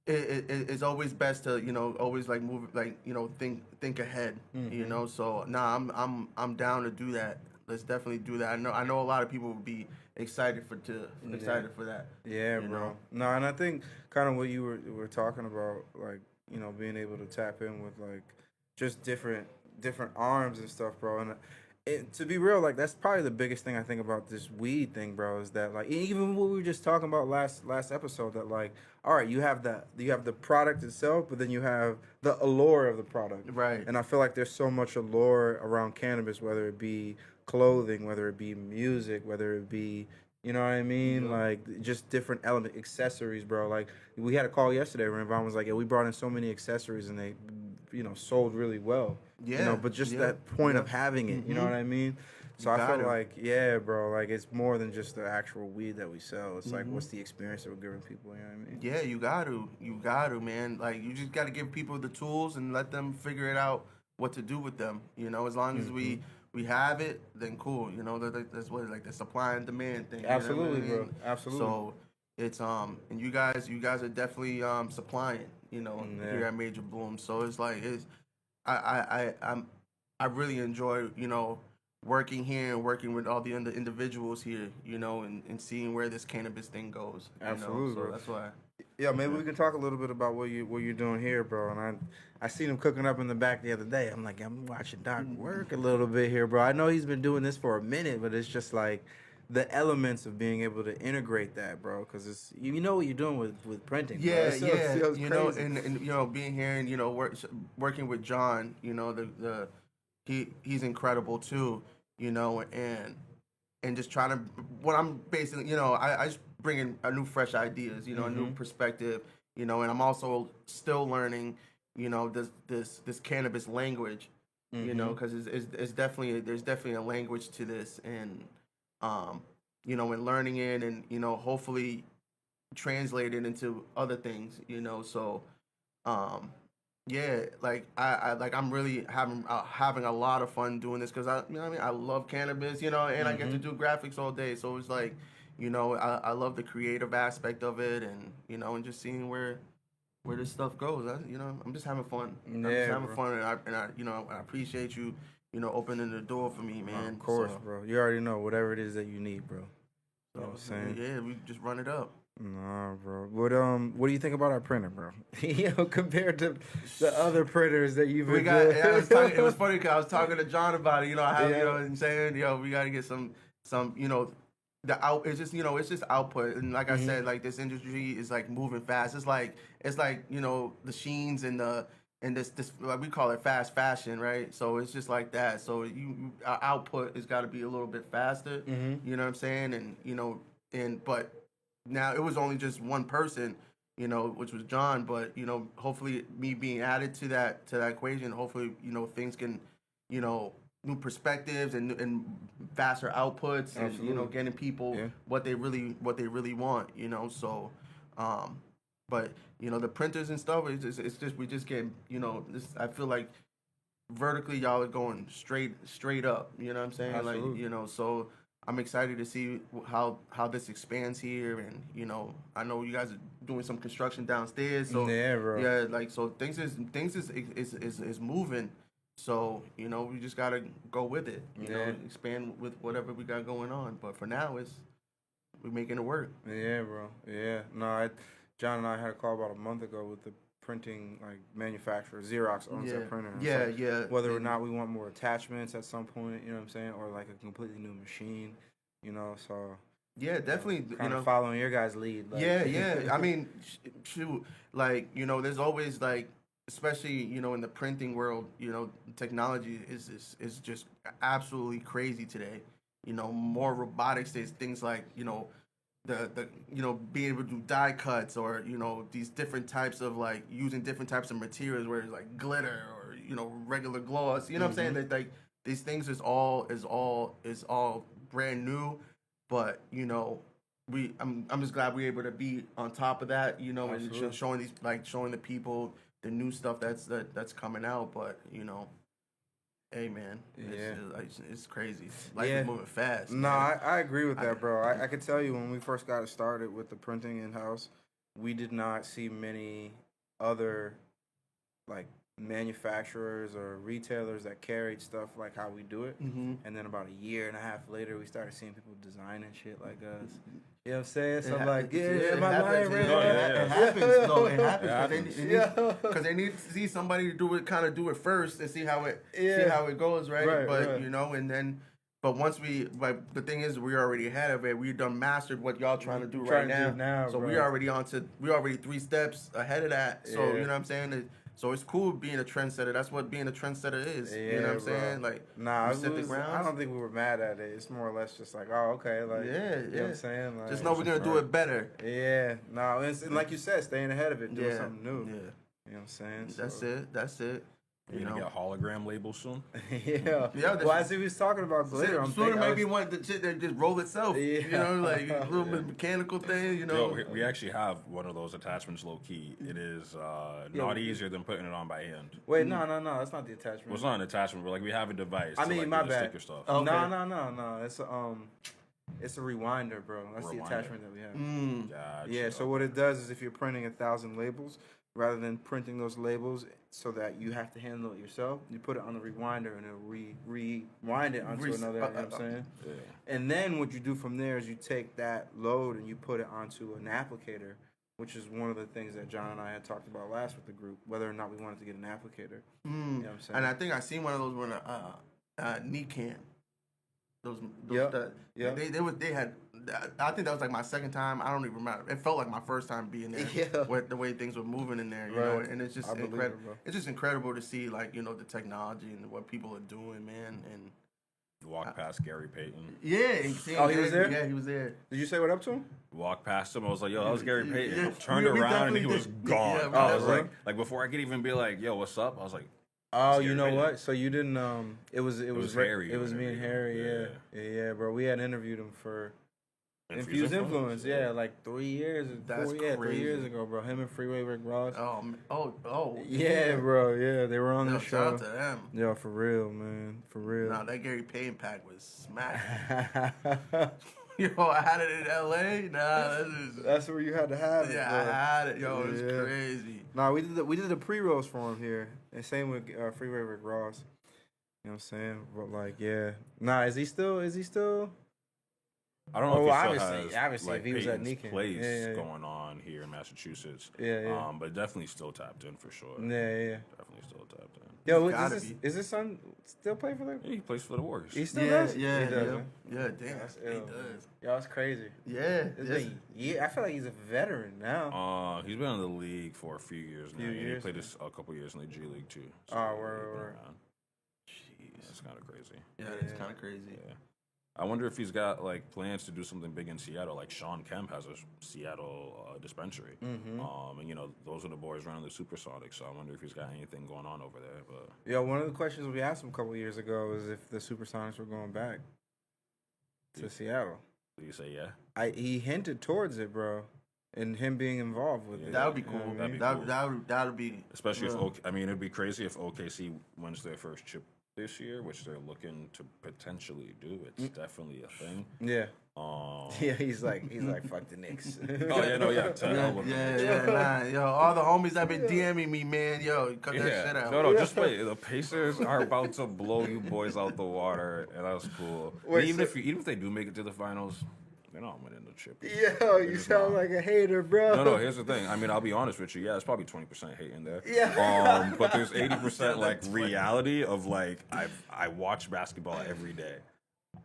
it's always best to you know always like move like you know think ahead you know so I'm down to do that. Let's definitely do that. I know a lot of people would be excited for that. Yeah, You bro. know? No, and I think kind of what you were talking about, like you know, being able to tap in with like just different arms and stuff, bro. And to be real, like that's probably the biggest thing I think about this weed thing, bro. Is that like even what we were just talking about last episode, that like, all right, you have the product itself, but then you have the allure of the product, Right. And I feel like there's so much allure around cannabis, whether it be clothing, whether it be music, whether it be, you know what I mean, like just different element accessories, bro. Like we had a call yesterday where Vaughn was like, yeah, we brought in so many accessories and they, you know, sold really well. You know, but just that point of having it, you know what I mean? So I feel like, yeah, bro, like it's more than just the actual weed that we sell. It's like, what's the experience that we're giving people, you know what I mean? Yeah, you got to, man. Like you just got to give people the tools and let them figure it out what to do with them. You know, as long as we have it, then cool. You know, that's what like the supply and demand thing. Absolutely, you know what I mean? bro. Absolutely. So it's and you guys are definitely supplying. You know, here at Major Bloom. So it's like I really enjoy you know working here and working with all the other individuals here. You know, and seeing where this cannabis thing goes. You Absolutely, know? So bro. that's why. Yeah, maybe we can talk a little bit about what you're doing here, bro. And I seen him cooking up in the back the other day. I'm like, I'm watching Doc work a little bit here, bro. I know he's been doing this for a minute, but it's just like the elements of being able to integrate that, bro. Because it's you know what you're doing with printing. Bro. Yeah, So, yeah. it's You know, crazy. and you know, being here and you know, working with John, you know, he's incredible too. You know, and just trying to what I'm basically, you know, I just bring in a new, fresh ideas, you know, a new perspective, you know, and I'm also still learning, you know, this cannabis language, you know, because it's definitely there's definitely a language to this, and you know, and learning it, and you know, hopefully, translated into other things, you know. So, yeah, like I'm really having a lot of fun doing this because you know what I mean, I love cannabis, you know, and I get to do graphics all day. So it's like, you know, I love the creative aspect of it, and you know, and just seeing where this stuff goes. You know, I'm just having fun. I'm just having fun, and I you know, I appreciate you, you know, opening the door for me, man. Of course, bro. You already know whatever it is that you need, bro. You know what I'm saying? Yeah, we just run it up. Nah, bro. What do you think about our printer, bro? You know, compared to the other printers that you've been doing. It was funny because I was talking to John about it. You know, you know what I'm saying? Yo, we got to get some, you know, it's just, you know, it's just output. And like I said, like this industry is like moving fast. It's like, you know, the Sheens and this like we call it fast fashion, right? So it's just like that. So our output has got to be a little bit faster. You know what I'm saying? And you know, but now it was only just one person, you know, which was John. But you know, hopefully me being added to that equation, hopefully you know things can, you know, new perspectives and faster outputs, and you know, getting people what they really want, you know. So, but you know, the printers and stuff, it's just we just get, you know, this. I feel like vertically y'all are going straight up. You know what I'm saying? Absolutely. Like, you know, so I'm excited to see how this expands here, and you know, I know you guys are doing some construction downstairs, so yeah, bro. Yeah, like so things is moving. So you know, we just gotta go with it. You know, expand with whatever we got going on. But for now, we're making it work. Yeah, bro. Yeah. No, John and I had a call about a month ago with the printing like manufacturer. Xerox owns that printer. Yeah. Whether or not we want more attachments at some point, you know what I'm saying, or like a completely new machine, you know. So yeah, definitely. You know, following your guys' lead. Like. Yeah. I mean, shoot, like you know, there's always like, especially you know in the printing world, you know, technology is just absolutely crazy today. You know, more robotics. There's things like you know. The you know, being able to do die cuts, or you know, these different types of like using different types of materials where it's like glitter or you know, regular gloss, you know what I'm saying, that like these things is all brand new, but you know, I'm just glad we're able to be on top of that, you know. Absolutely. And showing the people the new stuff that's coming out. But you know, hey man, it's crazy. Life is moving fast. No, I agree with that, bro. I could tell you when we first got started with the printing in house, we did not see many other like manufacturers or retailers that carried stuff like how we do it. And then about a year and a half later, we started seeing people designing shit like us. You know what I'm saying? So I'm like, it happens. It happens. Because they need to see somebody do it first and see how it goes, right? But you know, and then. But once the thing is, we're already ahead of it. We've done mastered what y'all trying to do right now. So we're already 3 steps ahead of that. So you know what I'm saying? So it's cool being a trendsetter. That's what being a trendsetter is. You know what I'm saying? Like, I don't think we were mad at it. It's more or less just like, oh, okay. Like, you know what I'm saying? Like, just know we're going to do it better. Yeah. No, and like you said, staying ahead of it, doing something new. Yeah. You know what I'm saying? That's it. You know, get hologram labels soon. Yeah. Well, as he was talking about glitter, I'm thinking maybe want the shit that just roll itself. Yeah. You know, like a little bit mechanical thing. You know, we actually have one of those attachments, low key. It is not easier than putting it on by hand. Wait, no, that's not the attachment. Well, it's not an attachment, but like we have a device. I mean, like, my bad. Stick your stuff. Okay. No. It's a rewinder, bro. That's the attachment that we have. Gotcha. Yeah. So what it does is, if you're printing 1,000 labels, rather than printing those labels so that you have to handle it yourself, you put it on the rewinder and it'll rewind it onto another, you know what I'm saying? Yeah. And then what you do from there is you take that load and you put it onto an applicator, which is one of the things that John and I had talked about last with the group, whether or not we wanted to get an applicator. You know what I'm saying? And I think I seen one of those when knee cam. Those they had. I think that was like my second time. I don't even remember. It felt like my first time being there. With the way things were moving in there, you know. And it's just incredible. It's just incredible to see, like, you know, the technology and what people are doing, man. And you walk past Gary Payton. Yeah. He was there. Yeah, he was there. Did you say what up to him? Walked past him. I was like, "Yo, that was Gary Payton." Turned around and he was gone. Yeah, I was like before I could even be like, "Yo, what's up?" I was like. Oh, you know what? So you didn't. It was Harry. It was me and Harry. Yeah, bro. We had interviewed him for Infused Influence, yeah, like 3 years, That's 3 crazy. years ago, bro. Him and Freeway Rick Ross. Oh. Yeah, bro. Yeah, they were on Yo, the shout show. out to them. Yo, for real, man. For real. Nah, that Gary Payne pack was smacking. Yo, I had it in LA. That's where you had to have it. Yeah, bro. I had it. Yo, it was Yeah. crazy. Nah, we did the pre-rolls for him here, and same with Freeway Rick Ross. You know what I'm saying? But like, yeah. Nah, is he still? I don't know if he still obviously, has, obviously, like, if he was at Peyton's Nikan. place Yeah. going on here in Massachusetts. Yeah. But definitely still tapped in for sure. Yeah. Definitely still tapped in. Yo, gotta is be. his son still playing for them? Yeah, he plays for the Warriors. He still Yeah, does? yeah, He does, yeah. huh? Yeah, damn, That's he ill. does. Yo, it's crazy. Yeah, It's yes. been, I feel like he's a veteran now. He's been in the league for a few years now. Few and years? He played this a couple years in the G League too. Oh, he's been word. around. Jeez. That's kind of crazy. Yeah, it's kind of crazy. Yeah. I wonder if he's got like plans to do something big in Seattle. Like Sean Kemp has a Seattle dispensary, and you know those are the boys running the Supersonics. So I wonder if he's got anything going on over there. But Yo, one of the questions we asked him a couple years ago was if the Supersonics were going back to Seattle. do you say yeah? He hinted towards it, bro, and him being involved with Yeah, it. That would be You know cool. what I mean? That'd be cool. That would be Especially real. if I mean it'd be crazy if OKC wins their first chip this year, which they're looking to potentially do. It's definitely a thing. Yeah. Um, Yeah, he's like fuck the Knicks. Oh yeah, no, yeah, to hell with them. Yeah, nah, yo, all the homies that been DMing me, man, yo, cut that shit out. No, just wait. The Pacers are about to blow you boys out the water, and that's cool. Wait, even so- if they do make it to the finals, they're not winning the chip. Yo, you just sound not. like a hater, bro. No, here's the thing. I mean, I'll be honest with you. Yeah, it's probably 20% hate in there. Yeah. But there's 80% like reality of like I watch basketball every day.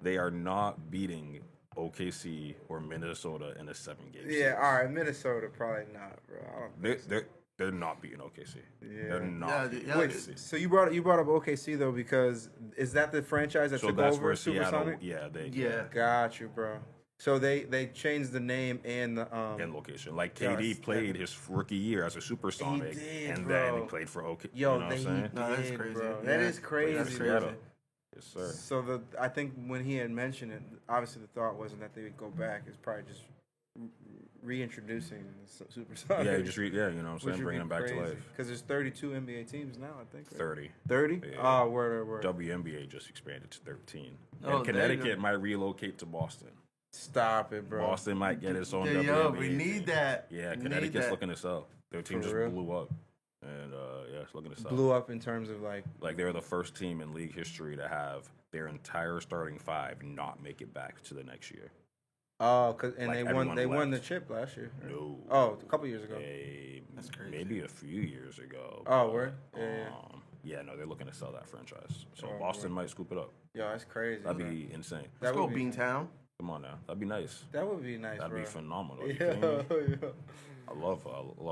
They are not beating OKC or Minnesota in a 7-game series. Yeah, all right, Minnesota probably not, bro. I don't think They're not beating OKC. Yeah. They're not. Yeah, beating yeah. Wait, OKC. so you brought up OKC though because is that the franchise that So took that's over where Seattle. Supersonic? Yeah, they Yeah. Got you, bro. So they changed the name and the in location. Like Yo, KD it's- played his rookie year as a Supersonic, He did, and bro. then he played for OK. Yo, you know what I'm saying? No, that's did, crazy. bro. Yeah. That is crazy. That's crazy. Seattle. Yes, sir. So I think when he had mentioned it, obviously the thought wasn't that they would go back. It's probably just reintroducing Supersonic. Yeah, you know what I'm which saying, would bringing be them back to crazy. life. Because there's 32 NBA teams now, I think. Right? 30. 30? Yeah. Oh, word. WNBA just expanded to 13. Oh, And there you Connecticut go. might relocate to Boston. Stop it, bro. Boston might get its own Yeah, WNBA. yo, we team. need that. Yeah, We need Connecticut's that. looking to sell. Their team For just real? blew up. And yeah, it's looking to sell. Blew up in terms of like, Like they're the first team in league history to have their entire starting five not make it back to the next year. and Like, they won. everyone They won the left. chip last year. right? No. Oh, a couple years ago. That's crazy. Maybe a few years ago. Oh, but, word? Yeah. Yeah, no, they're looking to sell that franchise. So Oh, Boston word. might scoop it up. Yo, that's crazy. That'd bro. be insane. That Let's go would be- Beantown. Come on now, that'd be nice. That would be nice, That'd bro. be phenomenal. You Yeah, kidding me? yeah. I love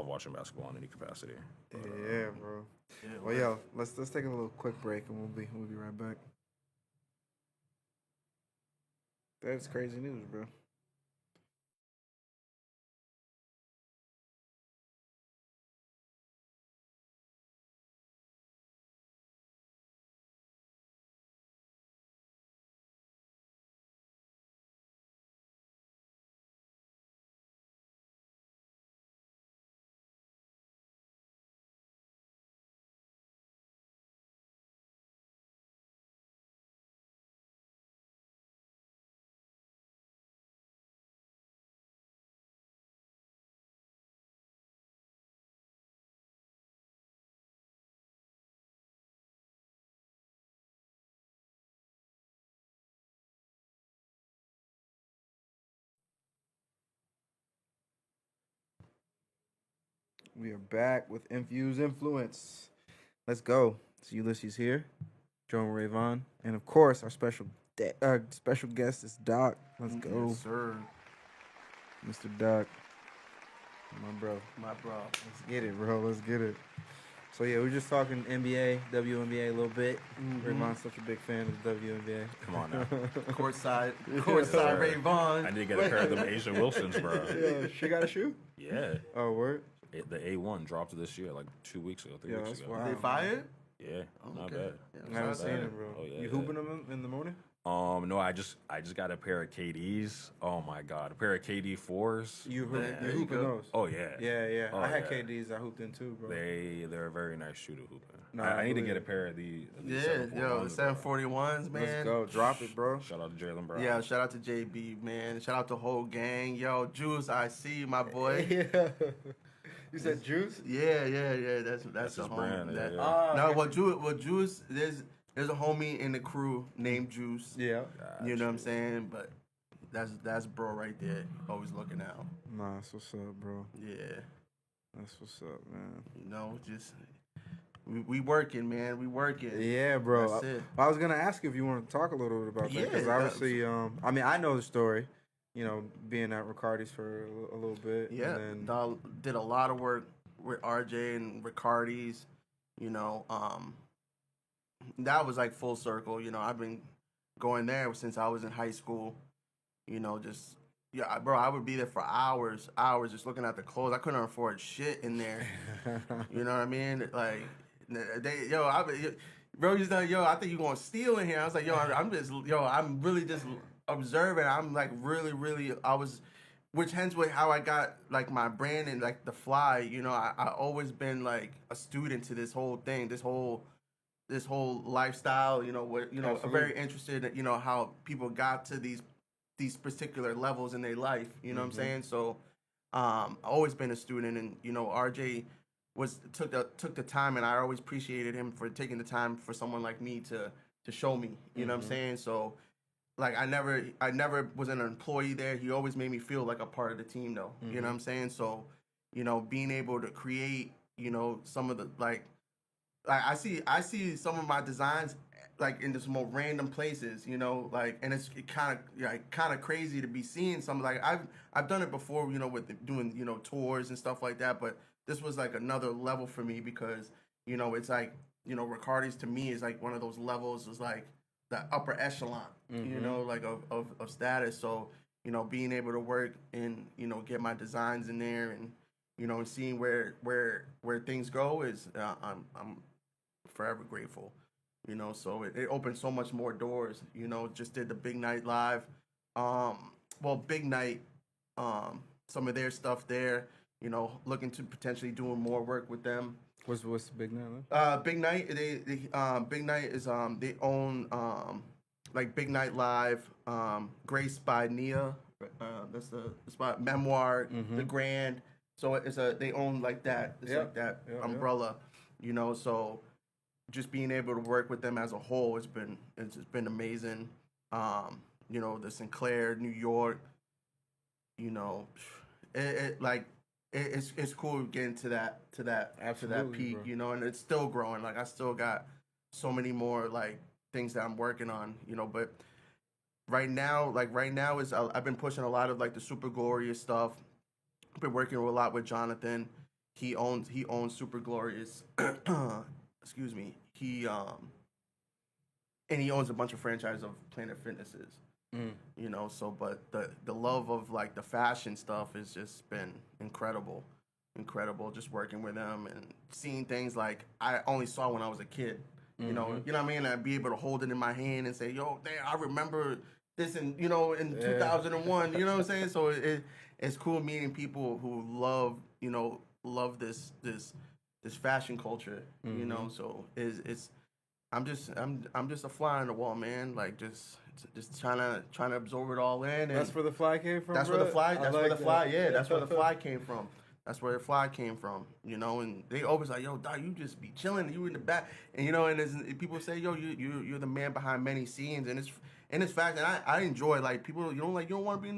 watching basketball in any capacity. But, Yeah, bro. Yeah, Well, yo, let's take a little quick break and we'll be right back. That's crazy news, bro. We are back with Infused Influence. Let's go. It's Ulysses here, Joan Rayvon, and of course our special guest is Doc. Let's go, Yes, sir. Mr. Doc. My bro. My bro. Let's get it, bro. Let's get it. So yeah, we're just talking NBA, WNBA a little bit. Rayvon's such a big fan of the WNBA. come on now. Courtside sir. Ray Vaughn. I need to get a pair of them Asia Wilsons, bro. Yeah, she got a shoe. Yeah. Oh, word. The A1 dropped this year, like 2 weeks ago, 3 Yeah, weeks that's ago. wild. They fired? Yeah, not okay. bad. Yeah, I haven't Not seen bad. him, bro. Oh, yeah, You yeah. hooping him in the morning? No, I just got a pair of KDs. Oh my god, a pair of KD4s. You Man, hoop, there you you hoop in go. those? Oh yeah, Yeah. Oh, I had yeah. KDs. I hooped in too, bro. they're a very nice shoe to hoop in. No, I need to believe get a it. pair of these. Yeah, 741s, yo, the bro. 741s, man. Let's go. Drop it, bro. Shout out to Jalen Brown. Yeah, shout out to JB, man. Shout out to the whole gang. Yo, Juice, I see you, my boy. Yeah. You said juice? Yeah. That's That's the his homie. brand, That- yeah. Ah, No, Juice, there's a homie in the crew named Juice. Yeah. You know what I'm saying? But that's bro right there. Always looking out. Nah, that's what's up, bro. Yeah. That's what's up, man. You know, just we working, man. We working. Yeah, bro. That's it. I was gonna ask you if you want to talk a little bit about that because Yeah, obviously, I mean, I know the story. You know, being at Riccardi's for a little bit. Yeah, And then, did a lot of work with RJ and Riccardi's. You know, that was like full circle. You know, I've been going there since I was in high school. You know, just yeah, bro. I would be there for hours, just looking at the clothes. I couldn't afford shit in there. You know what I mean? Like, bro, you like, yo, I think you gonna steal in here. I was like, yo, I'm really just observing. I'm like really, which hence with how I got like my brand and like the fly. You know, I always been like a student to this whole thing, this whole lifestyle. You know, Absolutely. very interested in, you know, how people got to these particular levels in their life. You know what I'm saying? So, I've always been a student, and you know, RJ took the time, and I always appreciated him for taking the time for someone like me to show me. You know what I'm saying? So, like I never was an employee there. He always made me feel like a part of the team, though. You know what I'm saying? So, you know, being able to create, you know, some of the like I see some of my designs like in just more random places, you know, like, and it's kind of crazy to be seeing some, like I've done it before, you know, with doing, you know, tours and stuff like that, but this was like another level for me because, you know, it's like, you know, Riccardi's to me is like one of those levels, is like the upper echelon, you know, like of status. So, you know, being able to work and, you know, get my designs in there and, you know, and seeing where things go is, I'm forever grateful. You know, so it opened so much more doors. You know, just did the Big Night Live. Big Night, some of their stuff there. You know, looking to potentially doing more work with them. what's the Big Night? Big Night, Big Night is they own like Big Night Live, Grace by Nia. That's the spot. Memoir, The Grand. So they own like that. It's like that umbrella. You know, so just being able to work with them as a whole, it's been amazing. You know, the Sinclair, New York, you know, it's cool getting to that Absolutely, peak, bro. you know, and it's still growing. Like I still got so many more like things that I'm working on, you know, but right now is I've been pushing a lot of like the Super Glorious stuff. I've been working a lot with Jonathan. He owns Super Glorious. Excuse me. And he owns a bunch of franchises of Planet Fitnesses. You know, so but the love of like the fashion stuff has just been incredible. Just working with him and seeing things like I only saw when I was a kid. You know what I mean? I'd be able to hold it in my hand and say, yo, damn, I remember this in 2001. You know what I'm saying? So it's cool meeting people who love this fashion culture. You know, so I'm just a fly on the wall, man. Like just trying to absorb it all in. And That's where the fly came from. that's bro? where the fly. I That's like where the fly. that. Yeah, that's where the fly came from. That's where the fly came from. You know, and they always like, yo, Doc, you just be chilling. You in the back, and you know, and people say, yo, you're the man behind many scenes, and it's fact. And I enjoy like people. You don't want to be in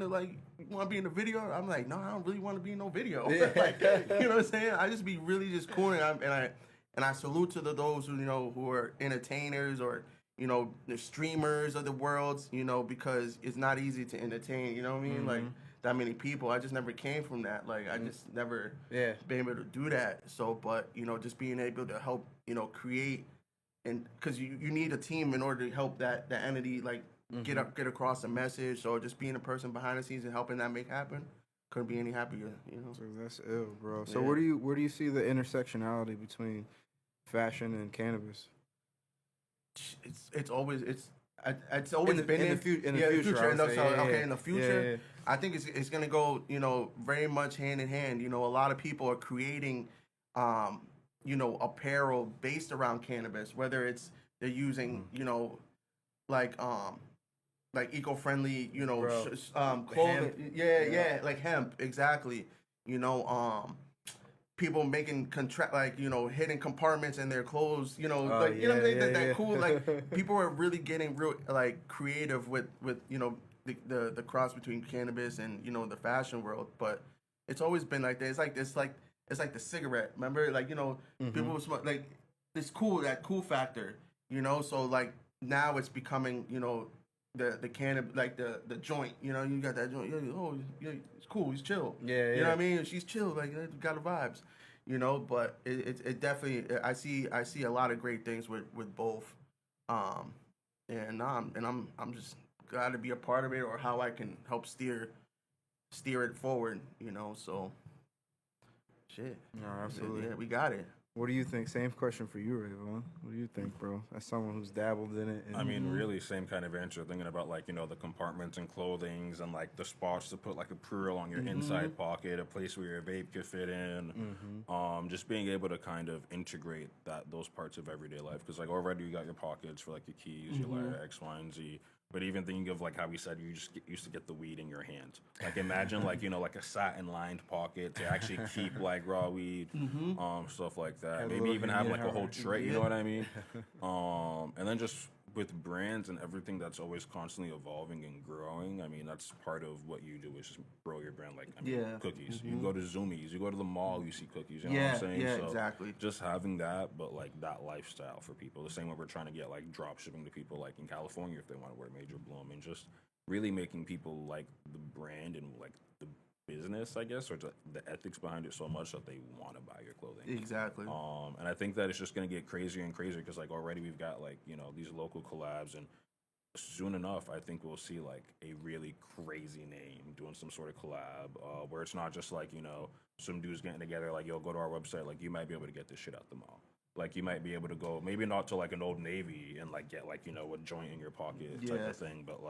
the video. I'm like, no, I don't really want to be in no video. Like, you know what I'm saying? I just be really just cool, and I salute to those who are entertainers or the streamers of the world, because it's not easy to entertain. You know what I mean? Like that many people. I just never came from that. Like I just never been able to do that. So, but just being able to help create, and because you need a team in order to help that entity like get across a message. So just being a person behind the scenes and helping that make happen. Couldn't be any happier, So that's ill, bro. So Yeah. where do you see the intersectionality between fashion and cannabis? It's always It's always been in the future. And I would say. Yeah, in the yeah. future, Yeah. I think it's gonna go, very much hand in hand. A lot of people are creating, apparel based around cannabis, whether it's they're using, like eco-friendly, Bro, clothing. hemp. Yeah, like hemp, exactly. People making hidden compartments in their clothes, that cool, like people are really getting real like creative with the cross between cannabis and the fashion world. But it's always been like that. It's like the cigarette, remember, like people would smoke, like it's cool, that cool factor, so like now it's becoming the cannabis, like the joint, you got that joint, it's cool, he's chill, Yeah, you know what I mean, she's chill, like got the vibes, but it definitely, I see a lot of great things with both, and I'm just glad to be a part of it, or how I can help steer it forward, so shit. No, absolutely. Yeah, we got it. What do you think? Same question for you, Rayvon. What do you think, bro? As someone who's dabbled in it. I mean, really, same kind of answer. Thinking about the compartments and clothings and the spots to put a pre-roll on your inside pocket, a place where your vape could fit in. Just being able to kind of integrate those parts of everyday life, because already you got your pockets for your keys, your lighter, X, Y, and Z. But even thinking of how we said you just used to get the weed in your hand. Imagine a satin lined pocket to actually keep raw weed, stuff like that. Maybe even have a whole tray. You know what I mean? And then just with brands and everything that's always constantly evolving and growing. I mean, that's part of what you do is just grow your brand. Cookies. You go to Zoomies, you go to the mall, you see cookies. You know what I'm saying? Yeah, so exactly. Just having that, but that lifestyle for people. The same way we're trying to get drop shipping to people in California if they want to wear Major Bloom, and just really making people like the brand and the business, I guess, or the ethics behind it so much that they want to buy your clothing. Exactly. And I think that it's just going to get crazier and crazier because already we've got these local collabs, and soon enough I think we'll see a really crazy name doing some sort of collab where it's not just some dudes getting together yo, go to our website, you might be able to get this shit out the mall. You might be able to go, maybe not to an Old Navy and get a joint in your pocket type of thing, but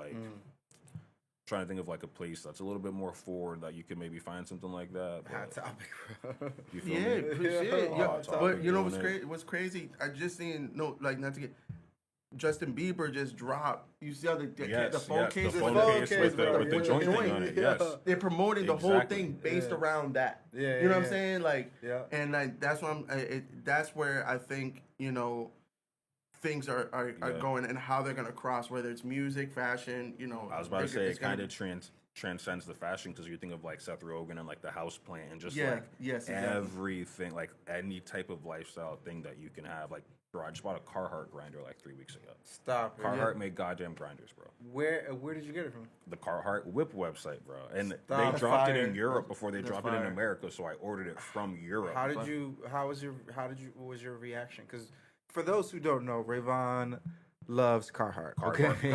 trying to think of a place that's a little bit more forward that you could maybe find something like that. Hot topic, bro. You feel me? Appreciate Hot topic, but what's crazy? I just seen not to get. Justin Bieber just dropped. You see how the phone case with the joint thing on it. Yes, they're promoting the whole thing based around that. Yeah, you know what I'm saying? And that's what that's where I think things are going, and how they're gonna cross, whether it's music, fashion. I was about to say it kind of transcends the fashion, because you think of Seth Rogen and the house plant and just everything, any type of lifestyle thing that you can have. Bro, I just bought a Carhartt grinder 3 weeks ago. Stop. Carhartt made goddamn grinders, bro. Where did you get it from? The Carhartt Whip website, bro. And they dropped it in Europe before they dropped it in America, so I ordered it from Europe. What was your reaction? Because for those who don't know, Rayvon loves Carhartt. Carhartt He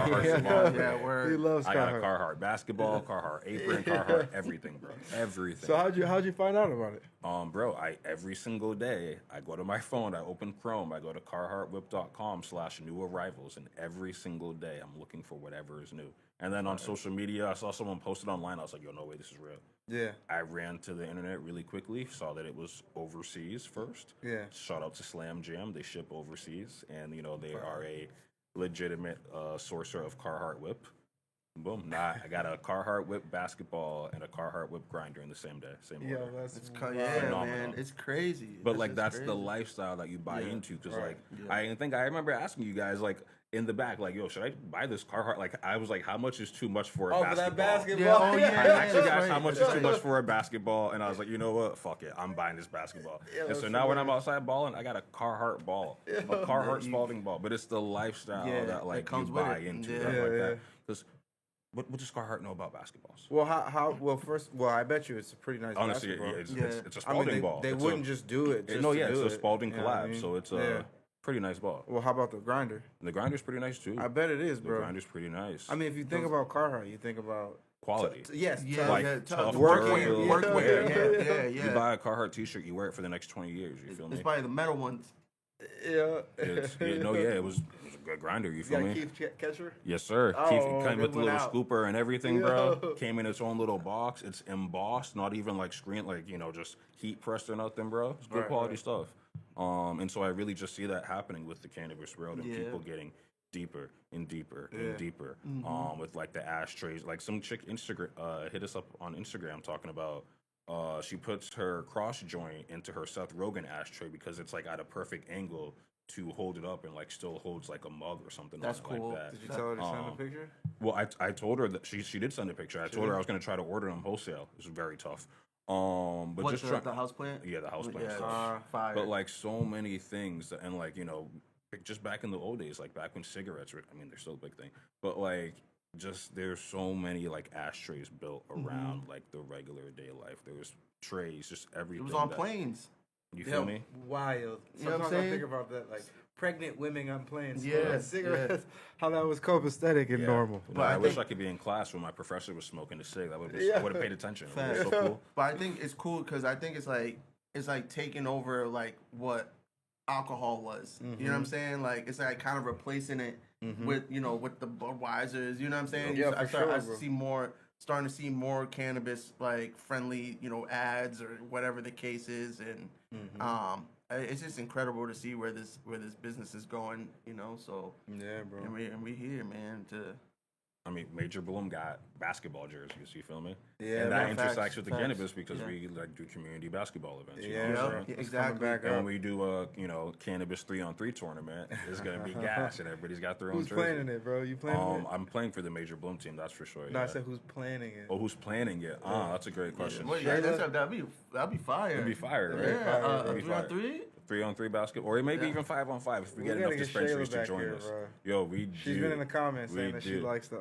loves Carhartt. I got a Carhartt basketball, Carhartt apron, Carhartt everything, bro. Everything. So how'd you find out about it? Bro, every single day I go to my phone, I open Chrome, I go to carharttwhip.com/new arrivals, and every single day I'm looking for whatever is new. And then on social media, I saw someone posted online. I was like, yo, no way, this is real. Yeah. I ran to the internet really quickly, saw that it was overseas first. Yeah. Shout out to Slam Jam. They ship overseas, and they are a legitimate sourcer of Carhartt Whip. Boom. I got a Carhartt Whip basketball and a Carhartt Whip grinder in the same day. Same order. Man, it's crazy. But that's the lifestyle that you buy into, because I remember asking you guys in the back, yo, should I buy this Carhartt? I was how much is too much for a basketball? For that basketball? I asked you guys how much is too much for a basketball, and I was like, you know what? Fuck it, I'm buying this basketball. And so now when I'm outside balling, I got a Carhartt ball, a Carhartt Spalding ball. But it's the lifestyle that comes you with buy it. into, that. Because what does Carhartt know about basketballs? Well, well, I bet you it's a pretty nice honestly, basketball. It's a Spalding ball. They wouldn't just do it. It's a Spalding collab, so it's a pretty nice ball. Well, how about the grinder? The grinder's pretty nice too. I bet it is, bro. The grinder's pretty nice. I mean, if you think about Carhartt, you think about quality. Tough workwear. Yeah. You buy a Carhartt t-shirt, you wear it for the next 20 years. You feel me? It's probably the metal ones. Yeah. It was a good grinder. You You feel got me? Keith Catcher? Yes, sir. Oh, Keith good came with the one little out. scooper and everything, bro. Yo. Came in its own little box. It's embossed, not even like screen, like just heat pressed or nothing, bro. It's good Right, quality right. stuff. And so I really just see that happening with the cannabis world and Yeah. people getting deeper and deeper Yeah. and deeper. With like the ashtrays, like some chick Instagram hit us up on Instagram talking about. She puts her cross joint into her Seth Rogen ashtray because it's like at a perfect angle to hold it up and like still holds like a mug or something That's like cool. that. Did you tell her to send a picture? Well, I told her that she did send a picture. I told her I was going to try to order them wholesale. It was very tough. But What, just the house plant? yeah, the house plant Yeah, stuff. fire. But like so many things, and like just back in the old days, like back when cigarettes were, I mean, they're still a big thing, but like just there's so many like ashtrays built around like the regular day life. There was trays, just everything. It was on that- planes. You feel me? Wild. You know what I'm Sometimes I saying? think about that, like pregnant women on planes. Yeah, smoking cigarettes. How that was copacetic and Yeah. normal. But I I wish think- I could be in class when my professor was smoking a cig. I would Yeah. have paid attention. It was Facts. so cool. But I think it's cool because I think it's like taking over like what alcohol was. You know what I'm saying? Like it's like kind of replacing it with with the Budweisers. You know what I'm saying? Yeah, I for sure, bro. starting to see more cannabis like friendly ads or whatever the case is, and it's just incredible to see where this business is going. So Yeah, bro. and we here, man. I mean, Major Bloom got basketball jerseys. You feel me? Yeah, and that man, intersects facts, with the facts. cannabis because Yeah. we like do community basketball events. You Yeah, know what I'm bro. saying? Yeah, It's exactly. coming back And when up. we do a cannabis 3-on-3 tournament, it's gonna be gas, and everybody's got their own Who's jersey. planning it, bro? You planning it? I'm playing for the Major Bloom team. That's for sure. No, I yeah. said who's planning it. Oh, who's planning it? That's a great question. Well, Shayla? that'd be fire. It'd be fire, Very right? fire, Yeah, bro. It'd be 3-on-3. 3-on-3 basketball, or maybe even 5-on-5 if we get We enough gotta get dispensaries Shayla to back join here, us. bro. Yo, we She's do. been in the comments We saying that she do. likes the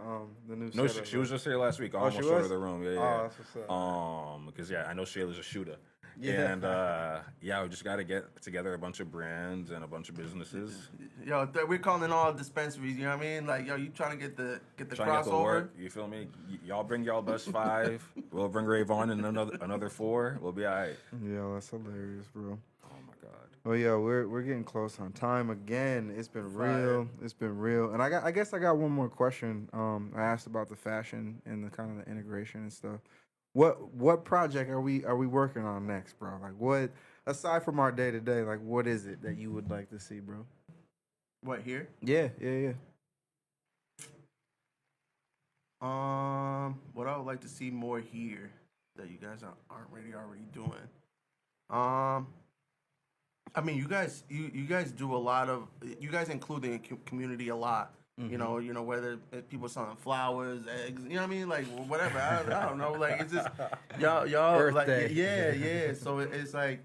new No, setup. she was just here last week. I Oh, she almost showed her was? the room. Yeah, Oh, yeah. that's what's up. Because I know Shayla's a shooter. Yeah. And we just got to get together a bunch of brands and a bunch of businesses. Yo, we're calling all dispensaries. You know what I mean? Like, yo, you trying to get the Trying to get the crossover? work. You feel me? Y'all bring y'all best 5. We'll bring Rayvon and another 4. We'll be all right. Yeah, that's hilarious, bro. Oh my God. Oh yeah, we're getting close on time again. It's been Fire. real. It's been real. And I guess I got one more question. I asked about the fashion and the kind of the integration and stuff. What project are we working on next, bro? Like what aside from our day to day, like what is it that you would like to see, bro? What here? Yeah. What I would like to see more here that you guys aren't already doing. I mean, you guys do a lot of. You guys include the community a lot. You know, whether it's people selling flowers, eggs, you know what I mean, like whatever. I don't know, like it's just y'all Earth like Day. yeah. So it's like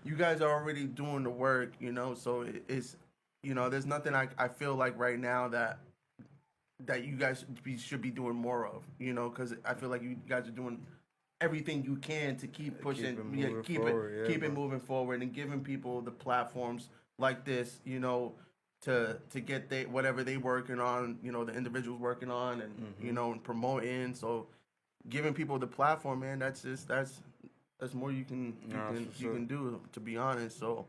you guys are already doing the work, So it's there's nothing I feel like right now that you guys should be doing more of, because I feel like you guys are doing everything you can to keep pushing, keep it moving forward, and giving people the platforms like this, to get whatever they working on, the individuals working on, and and promoting. So giving people the platform, man, that's more you can do, to be honest. So.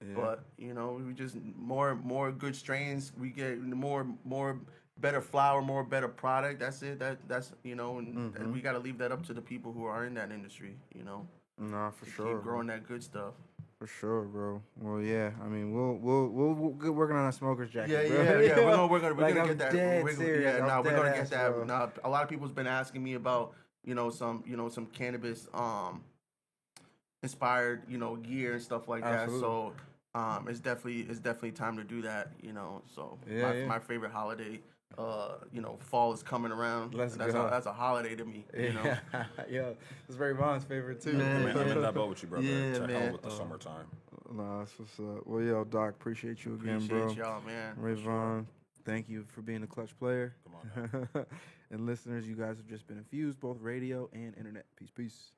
Yeah. But we just more good strains. We get more better flower, more better product. That's it. That's and we got to leave that up to the people who are in that industry. Nah, for sure. Keep growing that good stuff. For sure, bro. Well, yeah. I mean, we'll get working on that smoker's jacket. Yeah, bro. yeah. We're gonna Like, I'm get that. dead We're serious. I'm we're dead gonna ass, get that. bro. Now, a lot of people's been asking me about some cannabis inspired gear and stuff like Absolutely. that. So it's definitely time to do that. So Yeah. my favorite holiday. Fall is coming around. Let's that's go. that's a holiday to me. Yeah, yo, it's Ray Vaughn's favorite too. Yeah. I'm in that boat with you, brother. Yeah, to hell man. with the summertime. Nah, that's what's up. Well, yo, Doc, appreciate you again, Appreciate bro. y'all, man. Ray for sure. Vaughn, thank you for being a clutch player. Come on, And listeners, you guys have just been infused, both radio and internet. Peace.